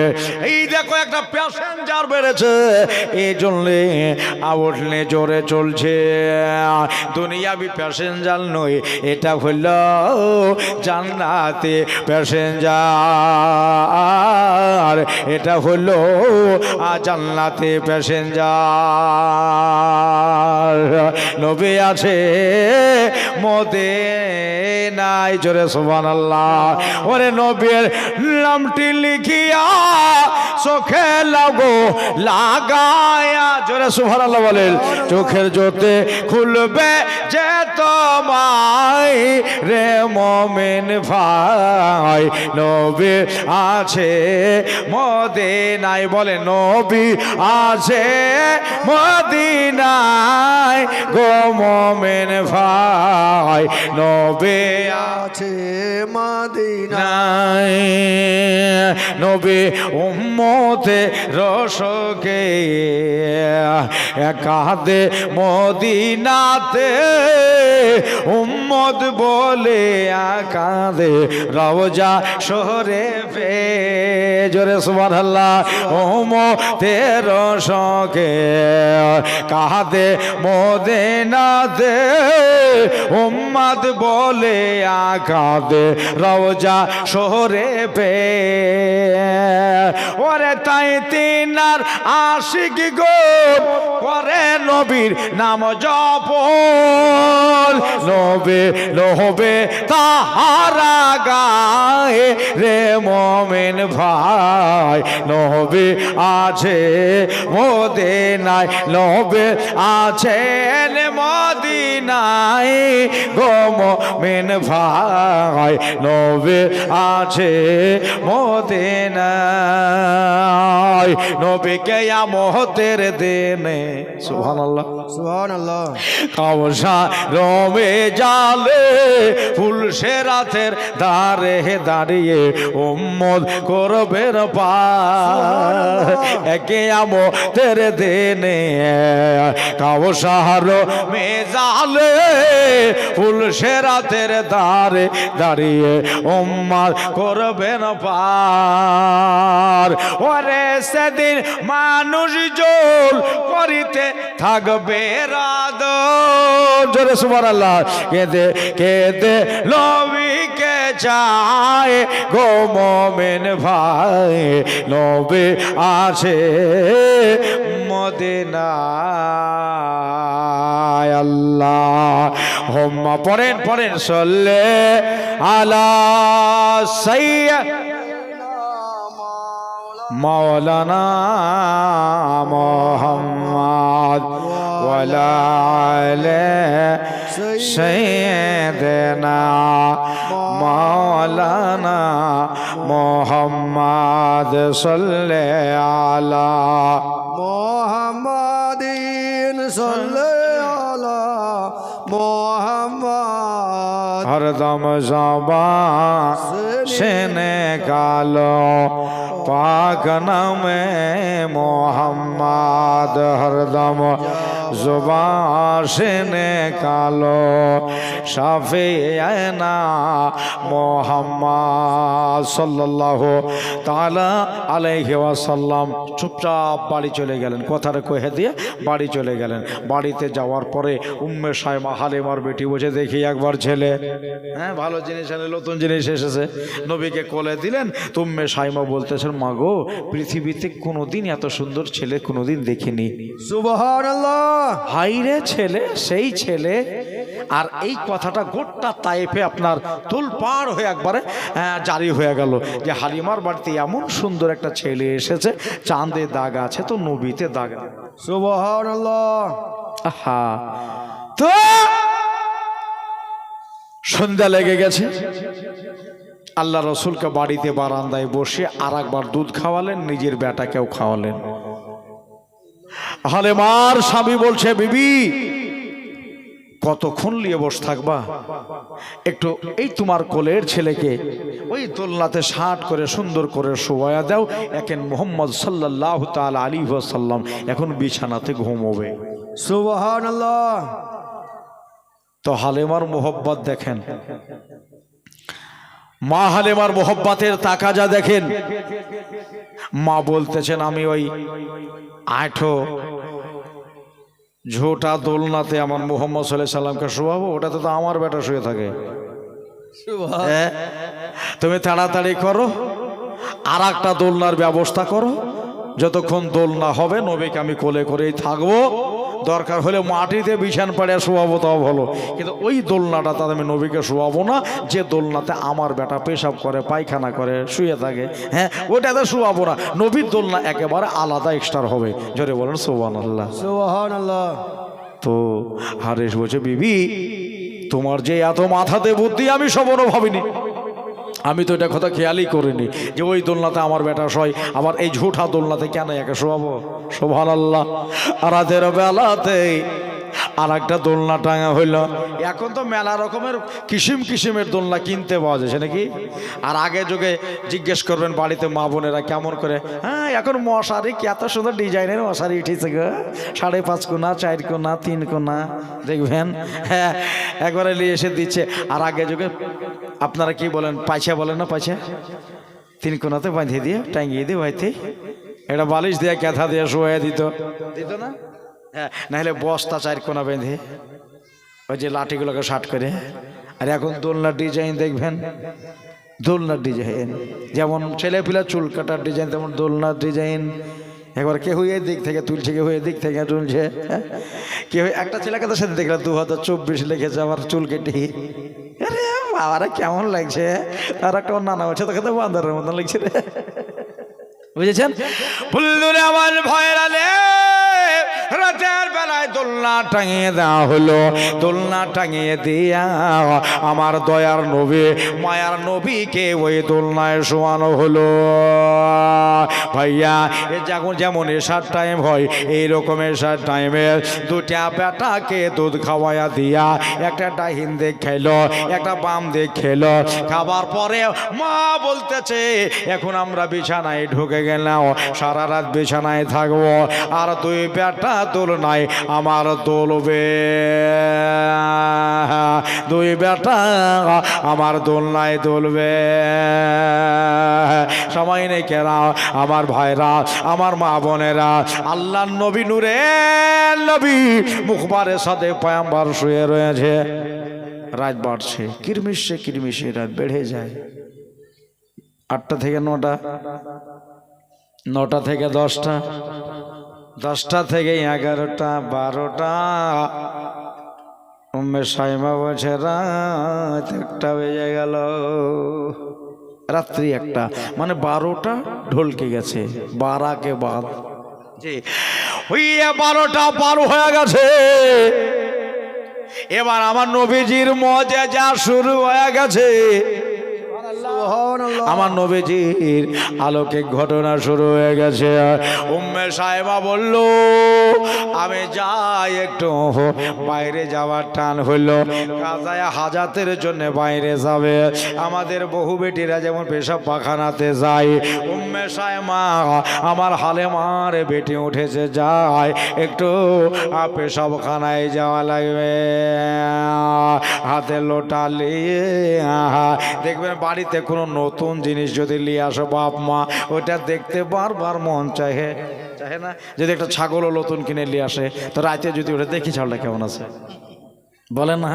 এই দেখো একটা প্যাসেঞ্জার বেড়েছে, এই জন্যে উঠনি জোরে চলছে। দুনিয়াবি প্যাসেঞ্জার নয়, এটা হইল জান্নাতে প্যাসেঞ্জার, এটা হইল জান্নাতে প্যাসেঞ্জার। নবী আছে মদিনায়, জোরে সুবহানাল্লাহ। ওরে নবীর নামটি লিখিয়া চোখে লাগো লাগায়া, জোরে সুবহানাল্লাহ বলেন। চোখের জ্যোতি খুলবে যে তোমায় রে মুমিন ভাই, নবী আছে মদিনায়, বলে নবী আছে মদিনায় গো মুমিন ভাই, নবী আছে মদিনায়। নবী উম্মতে রসকে একাদে মদিনাতে, উম্মত বলে আকাদে রওজা শহরে পে, জোরে সুবহানাল্লাহ। উম্মতে রসকে কাদে মদিনাতে, উম্মত বলে আকাদে রওজা শহরে পে। ওরে তাই তিনার আশিক গো করে নবীর নাম জপল, লোবে লোবে তাহারা গায়ে রে মোমেন ভাই লোবে আছে মদিনায় লোবে আছে মদিনায় গো মোমেন ভাই লোবে আছে মদিনায় নবীকে আমতের দিনে সুবহানাল্লাহ সুবহানাল্লাহ কাউসা রমে জালে ফুল সে রাতের দাঁড়ে দাঁড়িয়ে উম্মত করবেন পার একে আমতের দিনে কাউসা রমে জালে ফুল সে রাতের দাঁড়ে দাঁড়িয়ে উম্মত করবেন পার ওরে সেদিন মানুষ জোল করিতে থাকবে রাত জোরে সুবহানাল্লাহ কেঁদে কেঁদে নবীকে চায় গো মোমেন ভাই নবী আছে মদিনায় আল্লাহ হোম্মা পড়েন পড়েন সল্লে আলা সাইয়্যিদ মাওলানা মুহাম্মদ ওয়ালা আলি সাইয়্যিদিনা মাওলানা মুহাম্মদ সাল্লাল্লাহু আলা মুহাম্মাদিন সাল্লাল্লাহু আলা মুহাম্মদ হরদম জবান সেনে কালো পাক নামে মোহাম্মদ হরদম জবান সেনে কালো শাফিয়ানা মোহাম্মদ সাল্লাল্লাহু তাআলা আলাইহি ওয়াসাল্লাম চুপচাপ বাড়ি চলে গেলেন কথাটা কহে দিয়ে বাড়ি চলে গেলেন বাড়িতে যাওয়ার পরে উম্মে সাইমা হালিমার বেটি বসে দেখি একবার ছেলে হ্যাঁ ভালো জিনিস এনে নতুন জিনিস এসেছে নবীকে কোলে দিলেন তো উম্মে সাইমা বলতেছেন মা গো পৃথিবীতে কোনোদিন এত সুন্দর ছেলে কোনোদিন দেখিনি সুবহানাল্লাহ হাই রে ছেলে সেই ছেলে আর এই কথাটা গোটা তাইফে আপনার তোলপাড় হয়ে একবারে জারি হয়ে গেল যে হালিমার বাড়িতে এমন সুন্দর একটা ছেলে এসেছে চাঁদে দাগ আছে তো নবীতে দাগ সুবহানাল্লাহ আহা তো সন্ধ্যা লেগে গেছে আল্লাহ রসুলকে বাড়িতে বারান্দায় বসে আর একবার দুধ খাওয়ালেন নিজের বেটাকেও খাওয়ালেন হালিমার স্বামী বলছে বিবি কতক্ষণ নিয়ে বসে থাকবা একটু এই তোমার কোলের ছেলেকে ওই দোলনাতে ষাট করে সুন্দর করে শোয়া দাও এখন মুহাম্মদ সাল্লাল্লাহু তাআলা আলাইহি ওয়াসাল্লাম এখন বিছানাতে ঘুমোবে সুবহানাল্লাহ তো হালিমার মোহব্বত দেখেন মা হালিমার মোহব্বতের তাকাজা দেখেন মা বলতেছেন আমি ওই আঠো ঝোটা দোলনাতে আমার মুহাম্মদ সাল্লাল্লাহু আলাইহি সাল্লামকে শোয়াবো ওটাতে তো আমার বেটা শুয়ে থাকে তুমি তাড়াতাড়ি করো আর একটা দোলনার ব্যবস্থা করো যতক্ষণ দোলনা হবে নবীকে আমি কোলে করেই থাকবো দরকার হলে মাটিতে বিছান পাড়ে শোয়াবো তাও ভালো কিন্তু ওই দোলনাটা তাতে আমি নবীকে শোয়াবো না যে দোলনাতে আমার বেটা পেশাব করে পায়খানা করে শুয়ে থাকে হ্যাঁ ওইটাতে শোয়াবো না নবীর দোলনা একেবারে আলাদা এক্সট্রা হবে জোরে বলেন সুবহানাল্লাহ সুবহানাল্লাহ তো হারেস বলছে বিবি তোমার যে এত মাথাতে বুদ্ধি আমি সবরও ভাবিনি আমি তো এটা কথা খেয়ালই করিনি যে ওই দোলনাতে আমার বেটা শোয় আবার এই ঝুঠা দোলনাতে কেন একে শোয়াবো সুবহানাল্লাহ আর রাতের বেলাতে আর একটা দোলনা টাঙা হইল এখন তো মেলা রকমের কিসিম কিসিমের দোলনা কিনতে পাওয়া যাচ্ছে নাকি আর আগে যুগে জিজ্ঞেস করবেন বাড়িতে মা বোনেরা কেমন করে হ্যাঁ এখন মশারি এত সুন্দর ডিজাইনের মশারি উঠেছে গো 5.5 কোনা 4 কোনা 3 কোনা দেখবেন হ্যাঁ একবারে নিয়ে এসে দিচ্ছে আর আগে যুগে আপনারা কি বলেন পাইছা বলেন না পাইছা 3 কোনাতে বাঁধিয়ে দিয়ে টাঙিয়ে দিয়ে বাড়িতে এটা বালিশ দিয়ে ক্যাথা দিয়ে শোয়া দিত না হ্যাঁ নাহলে বস্তা 4 কোনা বেঁধে ওই যে লাঠিগুলোকে শার্ট করে আর এখন দোলনার ডিজাইন দেখবেন দোলনার ডিজাইন যেমন ছেলেপিলা চুল কাটার ডিজাইন তেমন দোলনার ডিজাইন একবার কেউ এই দিক থেকে তুলছে, কেউ এই দিক থেকে তুলছে। কেউ একটা ছেলেকে তো সাথে দেখলাম 2024 লিখেছে আমার চুল কেটে। আরে বাবারা কেমন লাগছে, আর একটা নানা বলছে তোকে তো বান্দরের মতন লাগছে রে, বুঝেছেন? বললুরে আমার ভয়েরা রে, রাতের বেলায় দোলনা টাঙিয়ে দেওয়া হলো। দোলনা টাঙিয়ে দিয়া আমার দয়ার নবী মায়ার নবীকে ওই দোলনায় শোয়ানো হলো। ভাইয়া এ যখন যেমন এসার টাইম হয়, এইরকম এসার টাইমে দুটা বেটাকে দুধ খাওয়াইয়া দিয়া একটা ডাহিন দিক খেলো, একটা বাম দিক খেলো। খাবার পরে মা বলতেছে এখন আমরা বিছানায় ঢুকে গেলাম, সারা রাত বিছানায় থাকবো, আর দুই বেটা দোলনায় আমার দোলবে। দুই বেটা আমার দোলনায় দোলবে। সময় নেই কেনা আমার ভাইরা, আমার মা বোনেরা, আল্লাহ নবী নূরে নবী মুখবারের সাথে পয়গম্বর শুয়ে রয়েছে। রাত বাড়ছে, কিরমিশে কিরমিশে রাত বেড়ে যায়। 8টা থেকে 9টা, 9টা থেকে 10টা, 10টা থেকে 11টা, 12টা। উম্মে সাইমা বলছে রাত 1টা বেজে গেল। রাত্রি 1টা মানে 12টা ঢলকে গেছে, 12 কে বাদ। জি ওই 12টা পার হয়ে গেছে। এবার আমার নবীজির মজা শুরু হয়ে গেছে। আমার নবীজির আলোকিক ঘটনা শুরু হয়ে গেছে। উম্মে সাহেবা বলল আমি যাই, একটু বাইরে যাওয়ার টান হইলো। কাজায়া হাজাতের জন্য বাইরে যাবে। আমাদের বহু বেটিরা যেমন পেশাব পাখানাতে যায়, উম্মে সাহেবা আমার হালেমার বেটি উঠেছে, যায় একটু পেশাবখানায় যাওয়া লাগবে। হাতে লোটা নিয়ে দেখবেন বাড়িতে কোনো নতুন জিনিস যদি নিয়ে আসো বাপ মা, ওইটা দেখতে বারবার মন চাহে, চাহে না? যদি একটা ছাগলও নতুন কিনে নিয়ে আসে, তো রাতে যদি ওটা দেখি ছাগলটা কেমন আছে, বলেন না?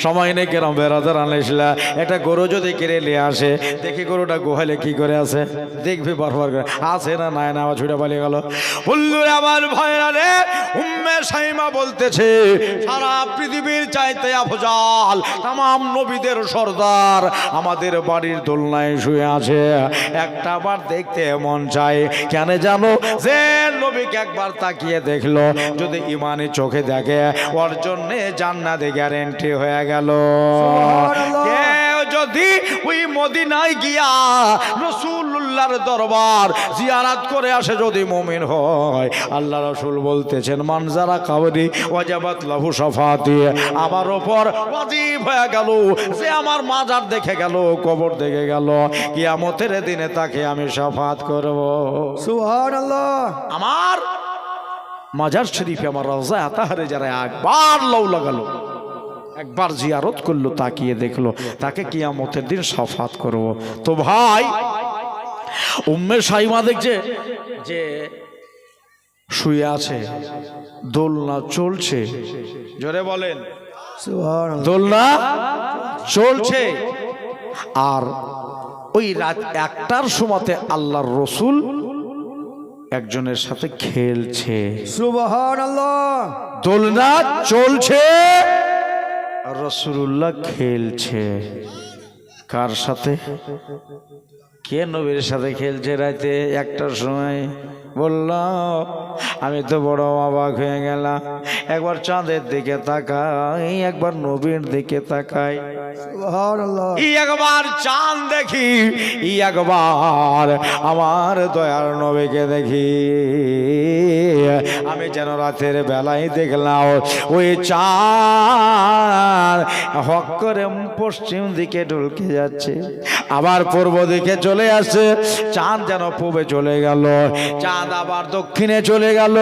সময় নেই কেরম বেড়াদার আনলেছিলা। একটা গরু যদি কিনে নিয়ে আসে, দেখি গরুটা গোহালে কি করে আছে, দেখবি বারবার করে আছে না নাই না, আমার ছুটে পালিয়ে গেল। বললু আমার ভয়রা রে, উম্মে সাইমা বলতেছে সারা পৃথিবীর চাইতে আফজাল তামাম নবীদের সর্দার আমাদের বাড়ির দোলনায় শুয়ে আছে। একটা বার দেখতে মন চায়, কেন জানো? যে নবীকে একবার তাকিয়ে দেখলো, যদি ইমানি চোখে দেখে, ওর জন্যে জান্নাতে গ্যারেন্টি হয়ে গেল। কেউ যদি ওই মদিনায় গিয়া রাসূলুল্লাহর দরবার জিয়ারত করে আসে, যদি মুমিন হয়, আল্লাহ রাসূল বলতেছেন মানজারা কাবরি ওয়াজাবাত লাহু শাফাতি, আমার উপর ওয়াজিব হয়ে গেল যে আমার মাজার দেখে গেল, কবর দেখে গেল, কিয়ামতের দিনে তাকে আমি শাফাত করব। সুবহানাল্লাহ। আমার মাজার শরীফে, আমার রওজা আতাহারে যারা একবার লৌ লাগালো, একবার জিয়ারত করলো, তাকিয়ে দেখলো, তাকে কিয়ামতের দিন শাফাত করব। তো ভাই উম্মে সাইমা দেখছে যে শুয়ে আছে, দোলনা চলছে, জোরে বলেন সুবহানাল্লাহ। দোলনা চলছে। আর ওই রাত 1টার সময়তে আল্লাহর রসুল একজনের সাথে খেলছে। সুবহানাল্লাহ। দোলনা চলছে, রাসূলুল্লাহ খেলছে। কার সাথে? কে নবীর সাথে খেলছে রাতে 1টার সময়? বললাম আমি তো বড় অবাক হয়ে গেলাম। একবার চাঁদের দিকে তাকাই, একবার নবীর দিকে তাকাই, সুবহানাল্লাহ। একবার চাঁদ দেখি, একবার আমার দয়ার নবীকে দেখি। আমি যেন রাতের বেলায় দেখলাম ওই চাঁদ হক করে পশ্চিম দিকে ঢুকে যাচ্ছে, আবার পূর্ব দিকে চলে আসছে। চাঁদ যেন পূবে চলে গেল, চাঁদ আবার দক্ষিণে চলে গেল,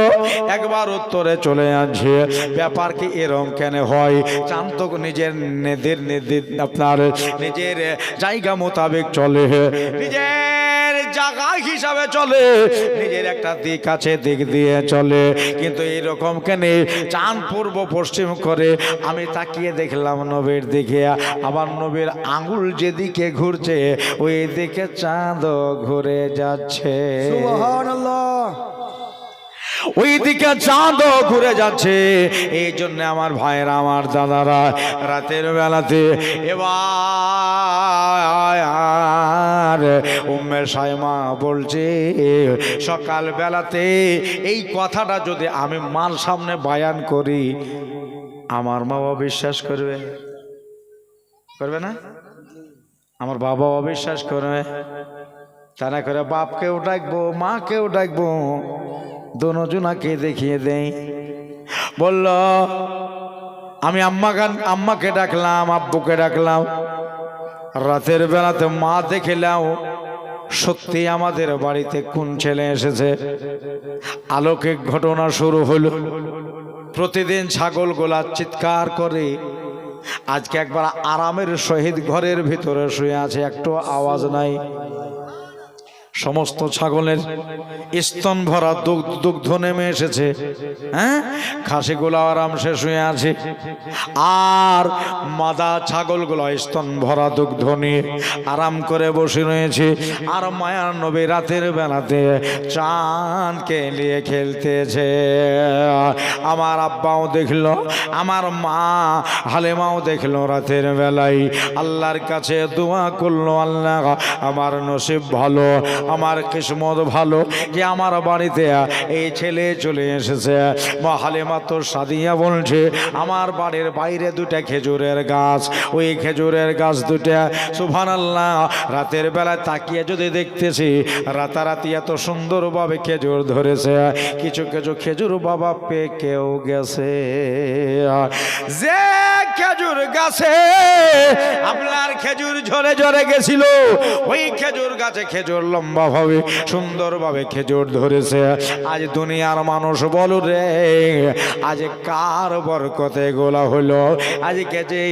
একবার উত্তরে চলে আসছে। ব্যাপার কি এরম কেন হয়? চাঁদ তো নিজের আপনার নিজের জায়গা মোতাবেক চলে, নিজের জায়গা হিসাবে চলে, নিজের একটা দিক আছে, দিক দিয়ে চলে। কিন্তু এইরকম কেন চাঁদ পূর্ব পশ্চিম করে? আমি তাকিয়ে দেখলাম নবীর দিকে, আবার নবীর আঙ্গুল যেদিকে ঘুরছে ওই দিকে চাঁদ ঘুরে যাচ্ছে। সুবহানাল্লাহ। ওইদিকে চাঁদও ঘুরে যাচ্ছে। এই জন্য আমার ভাইয়েরা, আমার দাদারা, রাতের বেলাতে এবার উম্মে সাইমা বলছে সকাল বেলাতে এই কথাটা যদি আমি মার সামনে বয়ান করি, আমার মা বাবা বিশ্বাস করবে? করবে না? আমার বাবা অবিশ্বাস করবে। তা না করে বাপকেও ডাকবো, মাকেও ডাকবো, দোনোজনাকে দেখিয়ে দেই। বলল আমি আম্মাকে ডাকলাম, আব্বুকে ডাকলাম। রাতের বেলাতে মা দেখলাম সত্যি আমাদের বাড়িতে কোন ছেলে এসেছে। আলোকিক ঘটনা শুরু হলো। প্রতিদিন ছাগলগুলা চিৎকার করে। আজকে একবার আরামের সহিত ঘরের ভিতরে শুয়ে আছে, একটু আওয়াজ নাই। সমস্ত ছাগলের স্তন ভরা দুগ্ধ নেমে এসেছে। হ্যাঁ, খাসিগুলো আরামসে শুয়ে আছে, আর মাদা ছাগলগুলো স্তন ভরা দুগ্ধ নিয়ে আরাম করে বসে রয়েছে। আর মায়ার নবী রাতের বেলাতে চাঁদকে নিয়ে খেলতেছে। আমার আব্বাও দেখলো, আমার মা হালেমাও দেখলো রাতের বেলায়। আল্লাহর কাছে দোয়া করলো, আল্লাহ আমার নসিব ভালো, আমার কিসমত ভালো যে আমার বাড়িতে এই ছেলে চলে এসেছে। মা হালেমা তো সাদিয়া বলছে আমার বাড়ির বাইরে দুটা খেজুরের গাছ, ওই খেজুরের গাছ দুটা সুবহানাল্লাহ রাতের বেলায় তাকিয়ে যদি দেখতেছি রাতারাতি এত সুন্দরভাবে খেজুর ধরেছে। কিছু কিছু খেজুর বাবা পেকেও গেছে। যে খেজুর গাছে আপনার খেজুর ঝরে ঝরে গেছিল, ওই খেজুর গাছে খেজুর লম্বা ভাবে সুন্দরভাবে খেজুর ধরেছে। আজ দুনিয়ার মানুষ বলো রে, আজ কার বরকতে গোলা হলো? আজকে যে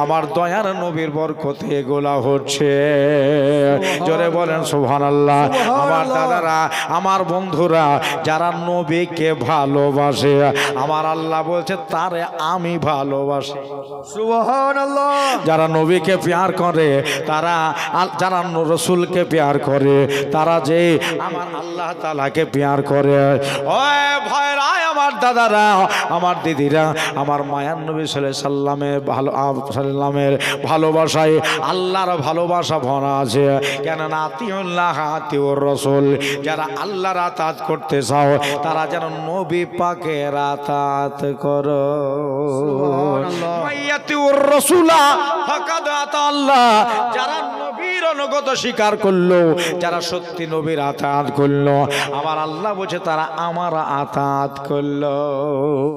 আমার দয়ার নবীর বরকতে গোলা হচ্ছে। জোরে বলেন সুবহানাল্লাহ। আমার দাদারা, আমার বন্ধুরা, যারা নবীকে ভালোবাসে আমার আল্লাহ বলছে তারে আমি ভালোবাসি। সুবহানাল্লাহ। যারা নবীকে প্যার করে, তারা যারা রসুলকে প্যার করে, তারা যে আমার আল্লাহ তাআলাকে প্যার করে। ওই ভাইরা, আমার দাদারা, আমার দিদিরা, আমার মায়ার নবী সাল্লামের ভালোবাসায় আল্লাহর ভালোবাসা ভরা আছে। কেননা আতিউল্লাহ আতিউর রসুল, যারা আল্লাহর আতাত করতে চাও তারা যেন নবী পাকের আতাত করো। মাইয়াতিউর রাসূলা ফাকাদ আতা আল্লাহ, যারা নবীর অনুগত স্বীকার করলো, যারা সত্যি নবীর আতাত করলো, আমার আল্লাহ বলছে তারা আমার আতাত করলো।